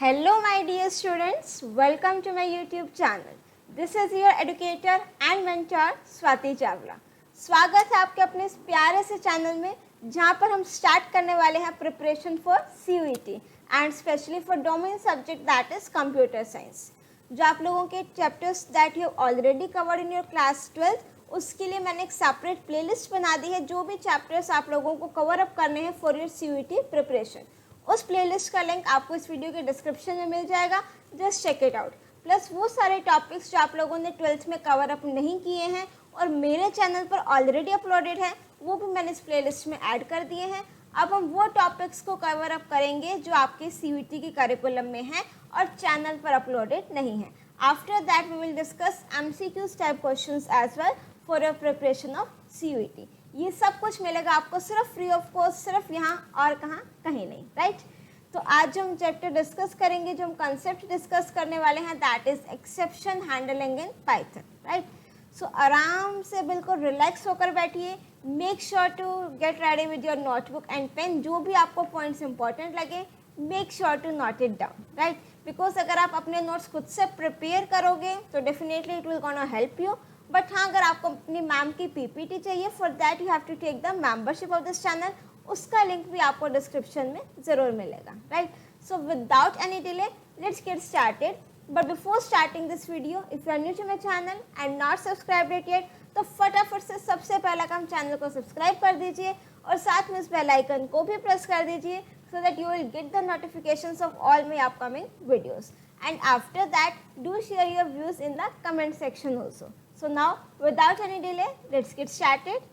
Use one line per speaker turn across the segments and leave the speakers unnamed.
Hello my dear students, welcome to my YouTube channel. This is your educator and mentor Swati Chawla. स्वागत है आपके अपने इस प्यारे से चैनल में जहाँ पर हम स्टार्ट करने वाले हैं preparation for CUET and specially for domain subject that is computer science. जो आप लोगों के chapters that you already covered in your class 12 उसके लिए मैंने एक सेपरेट प्लेलिस्ट बना दी है. जो भी चैप्टर्स आप लोगों को कवर अप करने हैं फॉर योर CUET प्रिपरेशन, उस प्लेलिस्ट का लिंक आपको इस वीडियो के डिस्क्रिप्शन में मिल जाएगा. Just check it out. Plus वो सारे टॉपिक्स जो आप लोगों ने 12th में कवर अप नहीं किए हैं और मेरे चैनल पर ऑलरेडी अपलोडेड है वो भी मैंने इस प्लेलिस्ट में ऐड कर दिए हैं. अब हम वो टॉपिक्स को कवर अप करेंगे जो आपके CUET के करिकुलम में हैं और चैनल पर अपलोडेड नहीं है. After that we will discuss MCQs type questions as well for your preparation of CUET. ये सब कुछ मिलेगा आपको सिर्फ फ्री ऑफ कॉस्ट, सिर्फ यहाँ और कहाँ, कहीं नहीं. राइट. तो आज जो हम चैप्टर डिस्कस करेंगे, जो हम कंसेप्ट डिस्कस करने वाले हैं that is exception handling in Python. Right. So आराम से बिल्कुल रिलैक्स होकर बैठिए. Make sure to get ready with your notebook and pen. जो भी आपको पॉइंट्स इंपॉर्टेंट लगे make sure to note it down. Right. Because अगर आप अपने नोट्स खुद से प्रिपेयर करोगे तो definitely it will gonna help you. But हाँ, अगर आपको अपनी मैम की PPT चाहिए for that you have to take the membership of this channel. उसका लिंक भी आपको डिस्क्रिप्शन में ज़रूर मिलेगा. Right. So without any delay let's get started. But before starting this video, if you are new to my channel and not subscribe it yet, तो फटाफट से सबसे पहला काम चैनल को सब्सक्राइब कर दीजिए और साथ में इस बेल आइकन को भी प्रेस कर दीजिए so that you will get the notifications of all my upcoming videos. And after that, do share your views in the comment section also. So now, without any delay, let's get started.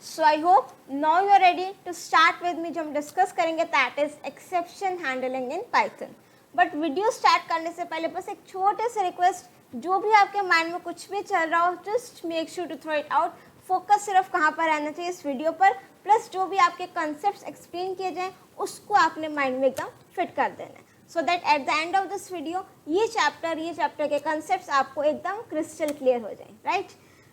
So I hope now you are ready to start with me. जो हम discuss करेंगे that is exception handling in Python. But video start करने से पहले बस एक छोटे से रिक्वेस्ट, जो भी आपके माइंड में कुछ भी चल रहा हो just make sure to throw it out. Focus सिर्फ कहाँ पर रहना चाहिए इस वीडियो पर. प्लस जो भी आपके कॉन्सेप्ट्स एक्सप्लेन किए जाएं उसको आपने माइंड में एकदम फिट कर देना है so that at the end of this video ये चैप्टर के कॉन्सेप्ट्स आपको एकदम क्रिस्टल क्लियर हो जाए. राइट.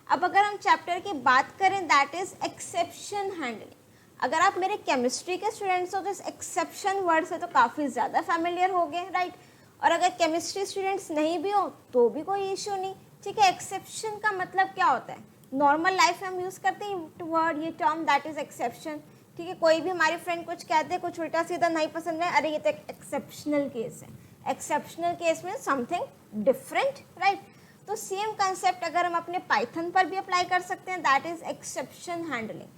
अब अगर हम चैप्टर की बात करें दैट इज एक्सेप्शन हैंडलिंग. अगर आप मेरे केमिस्ट्री के स्टूडेंट्स हो तो इस एक्सेप्शन वर्ड से तो काफ़ी ज़्यादा फैमिलियर हो गए. राइट. और अगर केमिस्ट्री स्टूडेंट्स नहीं भी हो तो भी कोई इशू नहीं. ठीक है. एक्सेप्शन का मतलब क्या होता है? नॉर्मल लाइफ में हम यूज़ करते हैं वर्ड, ये टर्म दैट इज एक्सेप्शन. ठीक है. कोई भी हमारे फ्रेंड कुछ कहते हैं, कुछ उल्टा सीधा नहीं पसंद है, अरे ये तो एक एक्सेप्शनल केस है. एक्सेप्शनल केस में समथिंग डिफरेंट. राइट. तो सेम कंसेप्ट अगर हम अपने पाइथन पर भी अप्लाई कर सकते हैं दैट इज एक्सेप्शन हैंडलिंग.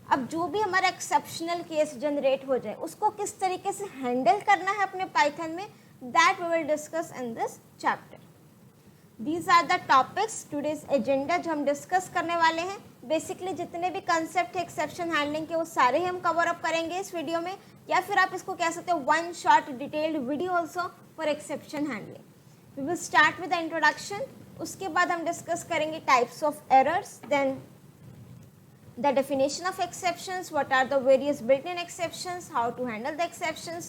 अब जो भी हमारा एक्सेप्शनल केस जनरेट हो जाए उसको किस तरीके से हैंडल करना है अपने पाइथन में, that we will discuss in this chapter. These are the topics today's agenda जो हम डिस्कस करने वाले हैं. बेसिकली जितने भी कंसेप्ट है एक्सेप्शन हैंडलिंग के वो सारे ही हम कवर अप करेंगे इस वीडियो में, या फिर आप इसको कह सकते हो one short detailed video also for exception handling. We will start with the introduction. उसके बाद हम डिस्कस करेंगे types of errors, then the definition of exceptions, what are the various built-in exceptions, how to handle the exceptions,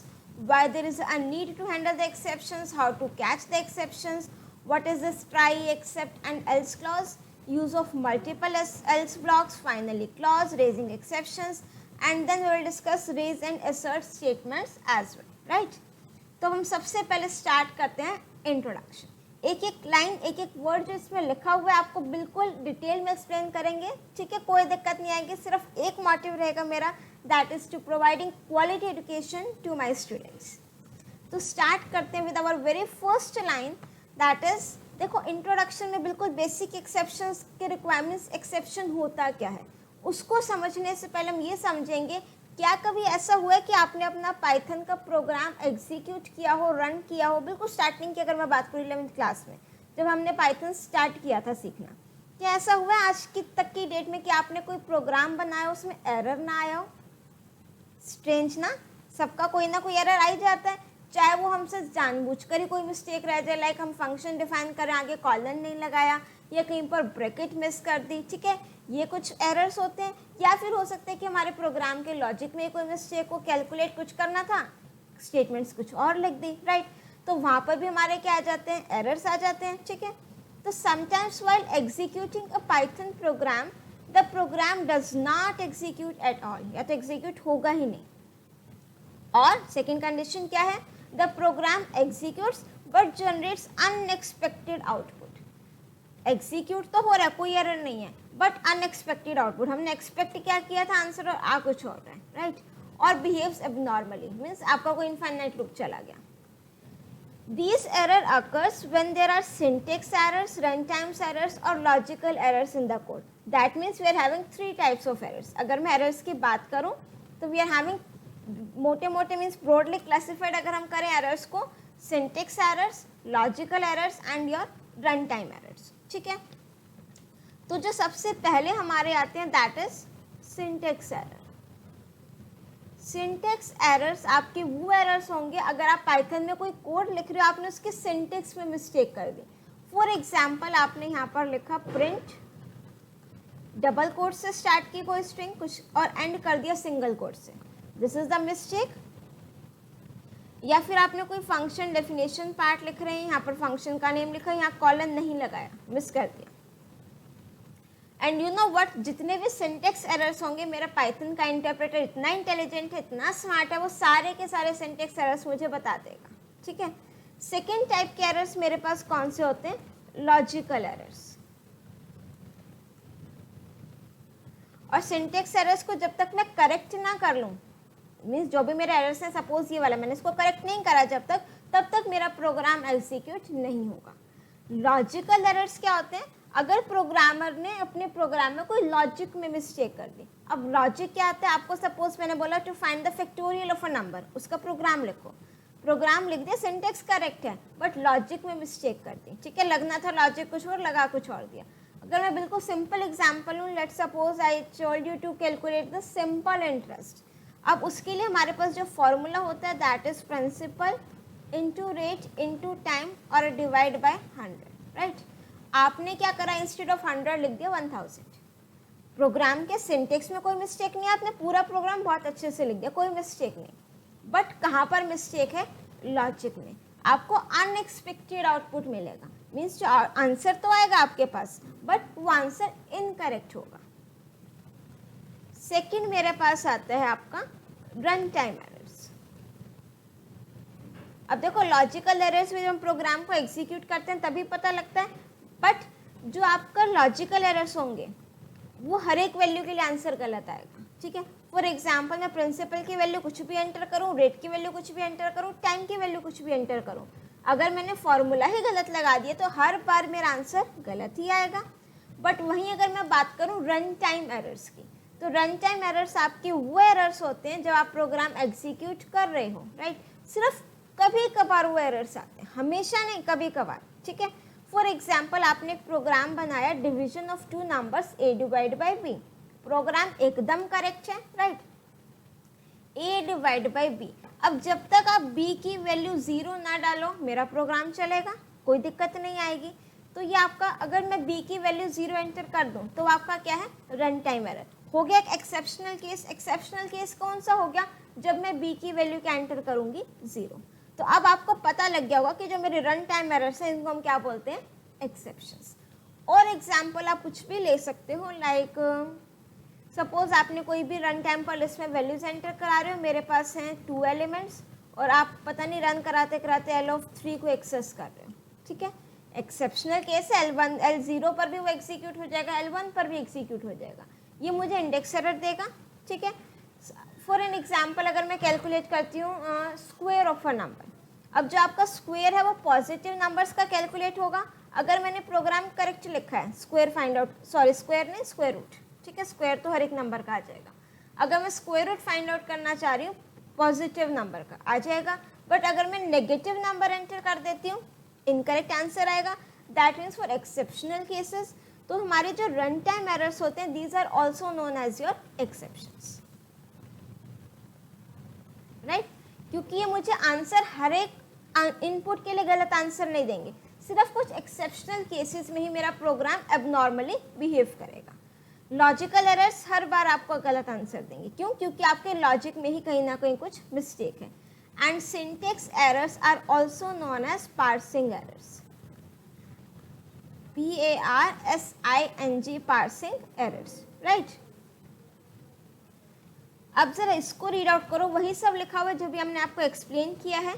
why there is a need to handle the exceptions, how to catch the exceptions, what is this try, except and else clause, use of multiple else blocks, finally clause, raising exceptions, and then we will discuss raise and assert statements as well. Right. तो हम सबसे पहले start करते हैं introduction. एक एक line, एक एक वर्ड जो इसमें लिखा हुआ है आपको बिल्कुल डिटेल में एक्सप्लेन करेंगे. ठीक है. कोई दिक्कत नहीं आएगी. सिर्फ एक मोटिव रहेगा मेरा, that is to providing quality education to my students. तो स्टार्ट करते हैं with our very first line that is, देखो इंट्रोडक्शन में बिल्कुल बेसिक एक्सेप्शंस के रिक्वायरमेंट्स, एक्सेप्शन होता क्या है उसको समझने से पहले हम ये समझेंगे क्या कभी ऐसा हुआ है कि आपने अपना पाइथन का प्रोग्राम एग्जीक्यूट किया हो, रन किया हो. बिल्कुल स्टार्टिंग की अगर मैं बात करूँ 11th क्लास में जब हमने पाइथन स्टार्ट किया था सीखना, क्या ऐसा हुआ है आज की तक की डेट में कि आपने कोई प्रोग्राम बनाया उसमें एरर ना आया हो? स्ट्रेंज ना. सबका कोई ना कोई एरर आ ही जाता है, चाहे वो हमसे जानबूझकर ही कोई मिस्टेक रह जाए, लाइक हम फंक्शन डिफाइन करें आगे कॉलन नहीं लगाया या कहीं पर ब्रैकेट मिस कर दी. ठीक है. ये कुछ एरर्स होते हैं. या फिर हो सकता है कि हमारे प्रोग्राम के लॉजिक में कोई मिस्टेक को कैलकुलेट कुछ करना था, स्टेटमेंट्स कुछ और लिख दी. राइट. तो वहाँ पर भी हमारे क्या आ जाते हैं, एरर्स आ जाते हैं. ठीक है. तो sometimes while executing a Python program the program does not execute at all, या तो एग्जीक्यूट होगा ही नहीं। और सेकेंड कंडीशन क्या है, the program executes but generates unexpected output. Execute तो हो रहा है, कोई एरर नहीं है, बट अनएक्सपेक्टेड आउटपुट, हमने एक्सपेक्ट क्या किया था आंसर और आ कुछ और रहा है, राइट। और बिहेव्स एबनॉर्मली, मीन्स आपका कोई इनफाइनाइट लूप चला गया। These error occurs when there are syntax errors, runtime errors और logical errors in the code. That means we are having 3 types of errors. अगर मैं errors की बात करूं तो we are having मोटे मोटे मीन्स broadly classified अगर हम करें errors को, syntax errors, logical errors and your runtime errors, ठीक है। तो जो सबसे पहले हमारे आते हैं that is syntax error। Syntax errors आपके वो एरर्स होंगे अगर आप पाइथन में कोई कोड लिख रहे हो, आपने उसके सिंटेक्स में मिस्टेक कर दी। फॉर एग्जांपल आपने यहाँ पर लिखा प्रिंट, डबल कोट से स्टार्ट की कोई स्ट्रिंग कुछ और एंड कर दिया सिंगल कोट से, दिस इज द मिस्टेक। या फिर आपने कोई फंक्शन डेफिनेशन पार्ट लिख रहे हैं, यहाँ पर फंक्शन का नेम लिखा, यहाँ कॉलन नहीं लगाया, मिस कर दिया। एंड यू नो व्हाट, जितने भी सिंटेक्स एरर्स होंगे, मेरा पाइथन का इंटरप्रेटर इतना इंटेलिजेंट है, इतना स्मार्ट है, वो सारे के सारे सिंटेक्स एरर्स मुझे बता देगा, ठीक है। सेकेंड टाइप के एरर्स मेरे पास कौन से होते हैं, लॉजिकल एरर्स। और सिंटेक्स एरर्स को जब तक मैं करेक्ट ना कर लूँ, मीन्स जो भी मेरे एरर्स हैं, सपोज ये वाला मैंने इसको करेक्ट नहीं करा जब तक, तब तक मेरा प्रोग्राम एग्जीक्यूट नहीं होगा। लॉजिकल एरर्स क्या होते हैं, अगर प्रोग्रामर ने अपने प्रोग्राम में कोई लॉजिक में मिस्टेक कर दी। अब लॉजिक क्या आता है, आपको सपोज मैंने बोला to find the factorial of a number, उसका प्रोग्राम लिखो, प्रोग्राम लिख दिया, सिंटेक्स करेक्ट है बट लॉजिक में मिस्टेक कर दी, ठीक है। लगना था लॉजिक कुछ और, लगा कुछ और दिया। अगर मैं बिल्कुल सिंपल एग्जाम्पल हूँ, let suppose I told you to calculate the simple interest. अब उसके लिए हमारे पास जो फॉर्मूला होता है that is principal into rate into time और डिवाइड बाय 100, राइट। आपने क्या करा, इंस्टेड ऑफ 100 लिख दिया 1000। प्रोग्राम के सिंटेक्स में कोई मिस्टेक नहीं है, आपने पूरा प्रोग्राम बहुत अच्छे से लिख दिया, कोई मिस्टेक नहीं। बट कहाँ पर मिस्टेक है, लॉजिक में। आपको अनएक्सपेक्टेड आउटपुट मिलेगा, मीन्स जो आंसर तो आएगा आपके पास बट वो आंसर इनकरेक्ट होगा। सेकंड मेरे पास आता है आपका रन टाइम एरर्स। अब देखो लॉजिकल एरर्स में जब हम प्रोग्राम को एग्जीक्यूट करते हैं तभी पता लगता है, बट जो आपका लॉजिकल एरर्स होंगे वो हर एक वैल्यू के लिए आंसर गलत आएगा, ठीक है। फॉर एग्जांपल मैं प्रिंसिपल की वैल्यू कुछ भी एंटर करूं, रेट की वैल्यू कुछ भी एंटर करूं, टाइम की वैल्यू कुछ भी एंटर करूं, अगर मैंने फॉर्मूला ही गलत लगा दिया तो हर बार मेरा आंसर गलत ही आएगा। बट वहीं अगर मैं बात करूं रन टाइम एरर्स की, तो रन टाइम एरर्स आपके वो एरर्स होते हैं जब आप प्रोग्राम एग्जीक्यूट कर रहे हो, राइट। सिर्फ कभी कभार वो एरर्स आते हैं, हमेशा नहीं, कभी कभार, ठीक है। फॉर एग्जाम्पल आपने एक प्रोग्राम बनाया division of 2 numbers a divide by b, program एकदम करेक्ट है, right, a divide by b। अब जब तक आप b की वैल्यू 0 ना डालो मेरा प्रोग्राम चलेगा, कोई दिक्कत नहीं आएगी। तो ये आपका, अगर मैं b की वैल्यू 0 एंटर कर दूं तो आपका क्या है, रन टाइम एरर हो गया। एक एक्सेप्शनल केस, एक्सेप्शनल केस कौन सा हो गया, जब मैं b की वैल्यू क्या एंटर करूंगी, 0। तो अब आपको पता लग गया होगा कि जो मेरे रन टाइम एरर्स हैं इनको हम क्या बोलते हैं, एक्सेप्शंस। और एग्जांपल आप कुछ भी ले सकते हो, लाइक सपोज आपने कोई भी रन टाइम पर लिस्ट में वैल्यूज एंटर करा रहे हो, मेरे पास हैं 2 एलिमेंट्स और आप पता नहीं रन कराते कराते L3 को एक्सेस कर रहे हो, ठीक है। एक्सेप्शनल केस है, L1 L0 पर भी वो एग्जीक्यूट हो जाएगा, L1 पर भी एग्जीक्यूट हो जाएगा, ये मुझे इंडेक्स एरर देगा, ठीक है। फॉर एन एग्जाम्पल अगर मैं कैलकुलेट करती हूँ स्क्वायर ऑफ अ नंबर, अब जो आपका स्क्वायर है वो पॉजिटिव नंबर्स का कैलकुलेट होगा। अगर मैंने प्रोग्राम करेक्ट लिखा है, square find out, sorry square नहीं स्क्वायर रूट, ठीक है, स्क्वायर तो हर एक नंबर का आ जाएगा। अगर मैं स्क्वायर रूट फाइंड आउट करना चाह रही हूँ पॉजिटिव नंबर का आ जाएगा, बट अगर मैं नेगेटिव नंबर एंटर कर देती हूँ इनकरेक्ट आंसर आएगा। That means for exceptional cases, तो हमारे जो रन टाइम एरर्स होते हैं these are also known as your exceptions, right. क्योंकि ये मुझे आंसर हर एक इनपुट के लिए गलत आंसर नहीं देंगे, सिर्फ कुछ एक्सेप्शनल केसेस में ही मेरा प्रोग्राम एबनॉर्मली बिहेव करेगा। लॉजिकल एरर्स हर बार आपको गलत आंसर देंगे, क्यों, क्योंकि आपके लॉजिक में ही कहीं ना कहीं कुछ मिस्टेक है। And syntax errors are also known as parsing errors. PARSING parsing errors, right. अब जरा इसको रीड आउट करो, वही सब लिखा हुआ है जो भी हमने आपको एक्सप्लेन किया है।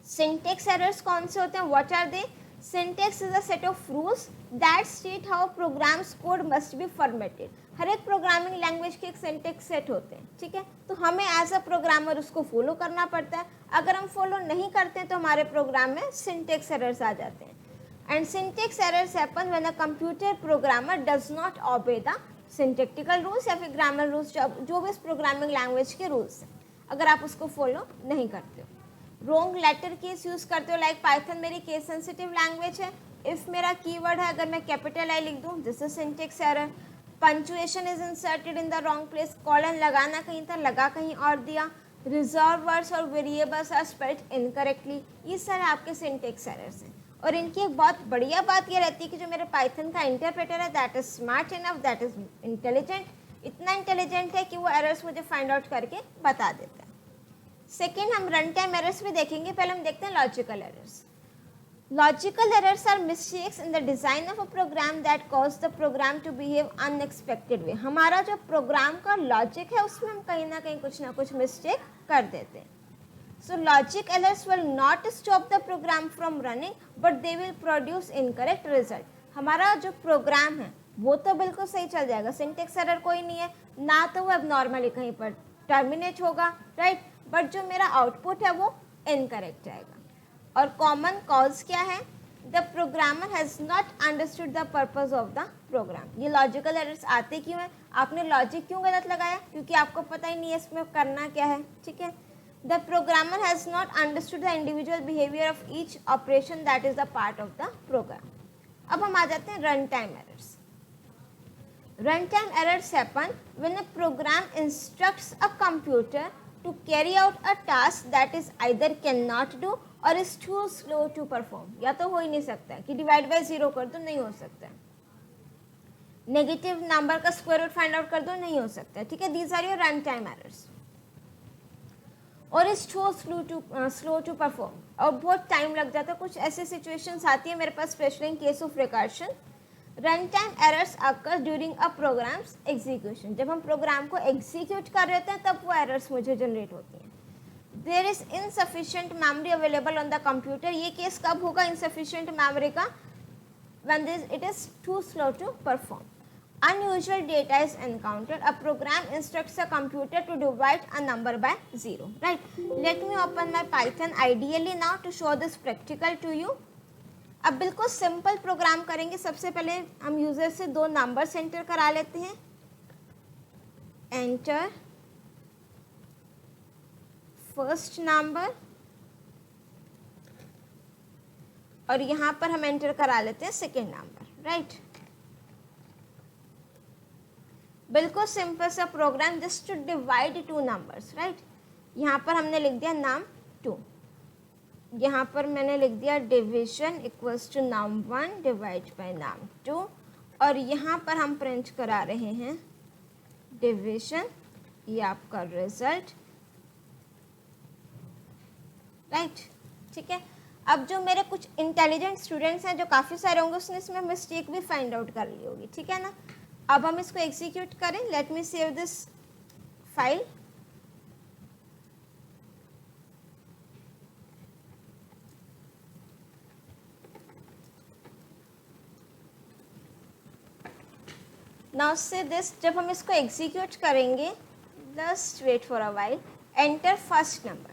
सिंटेक्स एरर्स कौन से होते हैं? What are they? Syntax is a set of rules that state how programs code must be formatted. हर एक प्रोग्रामिंग लैंग्वेज के एक सिंटेक्स सेट होते हैं, ठीक है। तो हमें एज अ प्रोग्रामर उसको फॉलो करना पड़ता है। अगर हम फॉलो नहीं करते हैं तो हमारे प्रोग्राम में सिंटेक्स एरर्स आ जाते हैं। And syntax errors happen when a computer programmer does not obey the syntactical rules या फिर ग्रामर रूल्स, जो भी इस प्रोग्रामिंग लैंग्वेज के रूल्स हैं, अगर आप उसको फॉलो नहीं करते हो। रोंग लेटर केस यूज़ करते हो, लाइक पाइथन मेरी केस सेंसिटिव लैंग्वेज है। इफ़ मेरा कीवर्ड है, अगर मैं कैपिटल आई लिख दूँ, this is syntax error. Punctuation is inserted in the wrong place, colon लगाना कहीं था, लगा कहीं और दिया। रिजर्व वर्ड्स और वेरिएबल्स आर स्पेल्ड इनकरेक्टली, ये सारे आपके सिंटेक्स एरर्स हैं। और इनकी एक बहुत बढ़िया बात ये रहती है कि जो मेरे पाइथन का इंटरप्रेटर है that is smart enough, that is intelligent, इतना इंटेलिजेंट है कि वो एरर्स मुझे फाइंड आउट करके बता देता है। सेकेंड, हम रन टाइम एरर्स भी देखेंगे, पहले हम देखते हैं logical errors. Logical errors are mistakes in the design of a program that cause the program to behave unexpected way. हमारा जो प्रोग्राम का लॉजिक है उसमें हम कहीं ना कुछ मिस्टेक कर देते हैं। So logic errors will not stop the program from running, but they will produce incorrect result. हमारा जो प्रोग्राम है वो तो बिल्कुल सही चल जाएगा, सिंटेक्स एरर कोई नहीं है, ना तो वो एबनॉर्मली कहीं पर टर्मिनेट होगा, राइट, बट जो मेरा आउटपुट है वो इनकरेक्ट जाएगा। और कॉमन कॉज क्या है? The programmer has not understood the purpose of the program. ये लॉजिकल एरर्स आते क्यों हैं? आपने लॉजिक क्यों गलत लगाया? क्योंकि आपको पता ही नहीं है इसमें करना क्या है, ठीक है। The programmer has not understood the individual behavior of each operation that is the part of the program. अब हम आ जाते हैं run time errors. Run time errors happen when a program instructs a computer to carry out a task that is either cannot do or is too slow to perform. या तो हो ही नहीं सकता है कि डिवाइड बाय जीरो कर दो, नहीं हो सकता है। नेगेटिव नंबर का स्क्वायर रूट फाइंड आउट कर दो, नहीं हो सकता है, ठीक है। These are your run time errors. और इज स्लो टू परफॉर्म, और बहुत टाइम लग जाता है। कुछ ऐसे सिचुएशंस आती है मेरे पास, specially in case of recursion. Run time errors occur during a programs execution. जब हम प्रोग्राम को एग्जीक्यूट कर रहे होते हैं तब वो एरर्स मुझे जनरेट होती हैं। There is insufficient memory available on the computer. ये केस कब होगा इनसफिशिएंट मेमोरी का? When it is too slow to perform. Unusual data is encountered. A program instructs a computer to divide a number by 0. Right? Let me open my Python ideally now to show this practical to you. अब बिल्कुल simple programme करेंगे। सबसे पहले हम user से दो numbers enter करा लेते हैं। एंटर फर्स्ट नंबर, और यहाँ पर हम एंटर करा लेते हैं सेकेंड नंबर, राइट। बिल्कुल सिंपल सा program, just to divide two numbers, right. यहाँ पर हमने लिख दिया नाम 2, यहाँ पर मैंने लिख दिया डिविजन इक्वल्स टू नाम 1 डिवाइड बाय नाम 2, और यहाँ पर हम प्रिंट करा रहे हैं डिविजन, ये आपका रिजल्ट, राइट, ठीक है। अब जो मेरे कुछ इंटेलिजेंट स्टूडेंट्स हैं, जो काफ़ी सारे होंगे, उसने इसमें मिस्टेक भी फाइंड आउट कर ली होगी, ठीक है ना। अब हम इसको एग्जीक्यूट करें। Let me save this file. Now say this, जब हम इसको एग्जीक्यूट करेंगे, just wait for a while, enter first number,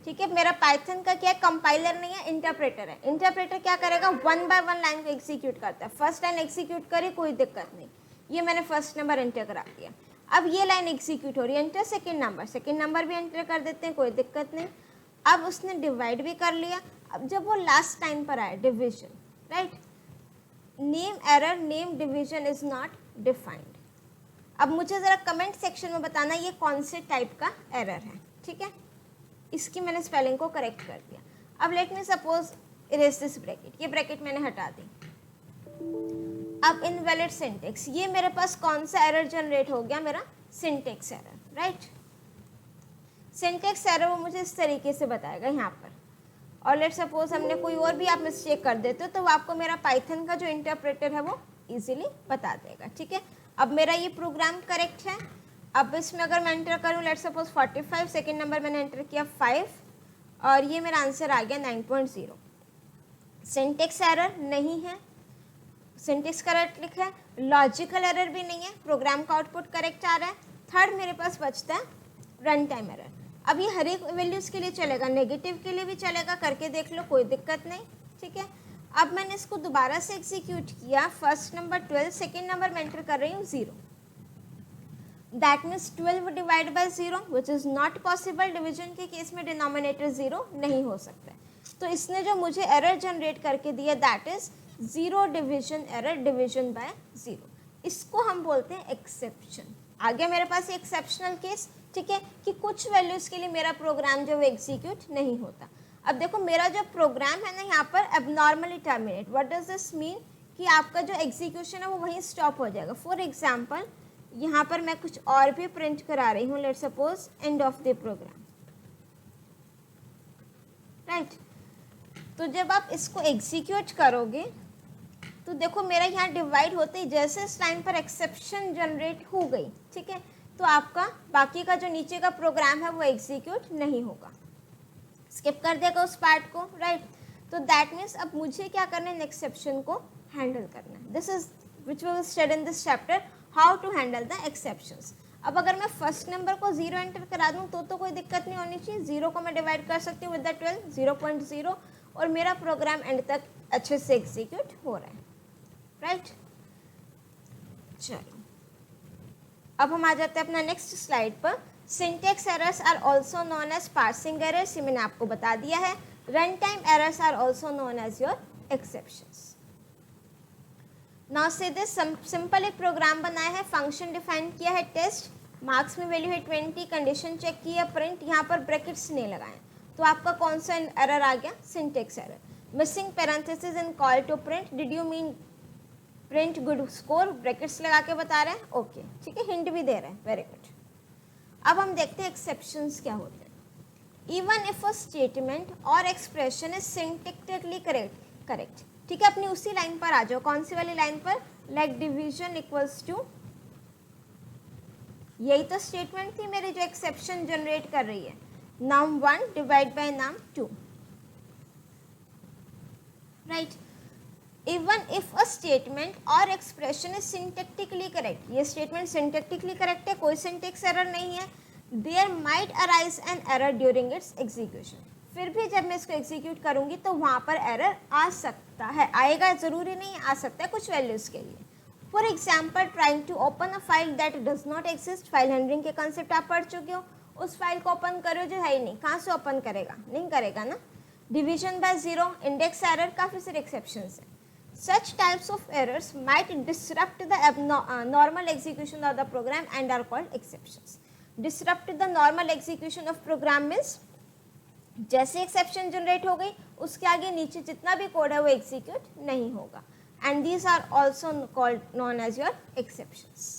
ठीक है। मेरा पाइथन का क्या है, कंपाइलर नहीं है, इंटरप्रेटर है। इंटरप्रेटर क्या करेगा, 1 बाय 1 लाइन को एग्जीक्यूट करता है। फर्स्ट लाइन एग्जीक्यूट करे, कोई दिक्कत नहीं, ये मैंने फर्स्ट नंबर एंटर करा दिया। अब ये लाइन एग्जीक्यूट हो रही है, एंटर सेकेंड नंबर भी एंटर कर देते हैं, कोई दिक्कत नहीं। अब उसने डिवाइड भी कर लिया। अब जब वो लास्ट टाइम पर आए, division, right, name error, name division is not defined. अब मुझे ज़रा कमेंट सेक्शन में बताना ये कौन से टाइप का एरर है, ठीक है। इसकी मैंने स्पेलिंग को करेक्ट कर दिया। अब let me suppose erase this bracket, ये ब्रैकेट मैंने हटा दी। अब इनवैलिड सिंटेक्स, ये मेरे पास कौन सा एरर जनरेट हो गया, मेरा syntax error, right. Syntax error वो मुझे इस तरीके से बताएगा यहाँ पर, और लेट सपोज हमने कोई और भी आप मिस्टेक कर देते हो तो आपको मेरा पाइथन का जो इंटरप्रेटर है वो इजीली बता देगा, ठीक है। अब मेरा ये प्रोग्राम करेक्ट है। अब इसमें अगर मैं एंटर करूँ लेट सपोज 45, सेकेंड नंबर मैंने एंटर किया 5 और ये मेरा आंसर आ गया 9.0। सिंटेक्स एरर नहीं है, सिंटेक्स करेक्ट लिखा है, लॉजिकल एरर भी नहीं है, प्रोग्राम का आउटपुट करेक्ट आ रहा है। थर्ड मेरे पास बचता है रन टाइम एरर। अब ये हर एक वैल्यूज़ के लिए चलेगा, नेगेटिव के लिए भी चलेगा, करके देख लो, कोई दिक्कत नहीं, ठीक है। अब मैंने इसको दोबारा से एग्जीक्यूट किया, फर्स्ट नंबर 12, सेकेंड नंबर मैं एंटर कर रही हूँ 0। That means 12 divide by 0 which is not possible. Division के केस में डिनोमिनेटर 0 नहीं हो सकता है। तो इसने जो मुझे एरर जनरेट करके दिया that is 0 division error, division bye 0। इसको हम बोलते हैं एक्सेप्शन। आ गया मेरे पास एक्सेप्शनल केस, ठीक है, कि कुछ वैल्यूज़ के लिए मेरा प्रोग्राम जो एग्जीक्यूट नहीं होता। अब देखो मेरा जो प्रोग्राम है ना यहाँ पर abnormally terminate, what does this mean कि आपका जो एग्जीक्यूशन है वो वहीं स्टॉप हो जाएगा। फॉर एग्जाम्पल यहाँ पर मैं कुछ और भी प्रिंट करा रही हूँ, let suppose end of the program, right. तो जब आप इसको एग्जीक्यूट करोगे तो देखो मेरा यहाँ डिवाइड होते ही जैसे इस लाइन पर एक्सेप्शन जनरेट हो गई, ठीक है, तो आपका बाकी का जो नीचे का प्रोग्राम है वो एग्जीक्यूट नहीं होगा, स्किप कर देगा उस पार्ट को, राइट। तो दैट मीन्स अब मुझे क्या करना है, एक्सेप्शन को हैंडल करना है। This is which we will study in this chapter, how to handle the exceptions. अब अगर मैं फर्स्ट नंबर को 0 एंटर करा दूँ तो कोई दिक्कत नहीं होनी चाहिए। 0 को मैं डिवाइड कर सकती हूँ विद द 12, 0.0, और मेरा प्रोग्राम एंड तक अच्छे से एग्जीक्यूट हो रहा है, राइट। चलो अब हम आ जाते हैं अपना नेक्स्ट स्लाइड पर। Syntax errors are also known as parsing errors, ये मैंने आपको बता दिया है। Run time errors are also known as your exceptions. Now say this simple एक प्रोग्राम बनाया है, फंक्शन डिफाइन किया है टेस्ट, मार्क्स में वैल्यू है 20, कंडीशन चेक की है प्रिंट, यहाँ पर ब्रैकेट्स नहीं लगाए, तो आपका कौन सा एरर आ गया, syntax error. Missing parenthesis in call to print, did you mean print good score, brackets लगा के बता रहे हैं, ओके, ठीक है, हिंट भी दे रहे हैं, वेरी गुड। अब हम देखते हैं एक्सेप्शंस क्या होते हैं। Even if a statement or expression is syntactically correct, ठीक है, अपनी उसी लाइन पर आ जाओ, कौन सी वाली लाइन पर, लाइक डिवीजन इक्वल्स टू, यही तो स्टेटमेंट थी मेरी जो एक्सेप्शन जनरेट कर रही है, num 1 divide by num 2, right. Even if a statement or expression is syntactically correct, ये स्टेटमेंट सिंटैक्टिकली करेक्ट है, कोई सिंटेक्स एरर नहीं है, there might arise an error during its execution, फिर भी जब मैं इसको एग्जीक्यूट करूंगी तो वहाँ पर एरर आ सकता है, आएगा, ज़रूरी नहीं आ सकता है कुछ वैल्यूज़ के लिए। For example trying to open a file that does not exist, file handling के कॉन्सेप्ट आप पढ़ चुके हो, उस फाइल को ओपन करो जो है ही नहीं, कहाँ से ओपन करेगा, नहीं करेगा ना। डिवीजन बाय 0, इंडेक्स एरर, काफ़ी सारे एक्सेप्शंस हैं। Such types of errors might disrupt the normal execution of the program and are called exceptions. Disrupt the normal execution of program means जैसे exception generate हो गई उसके आगे नीचे जितना भी कोड है वो execute नहीं होगा, and these are also called known as your exceptions.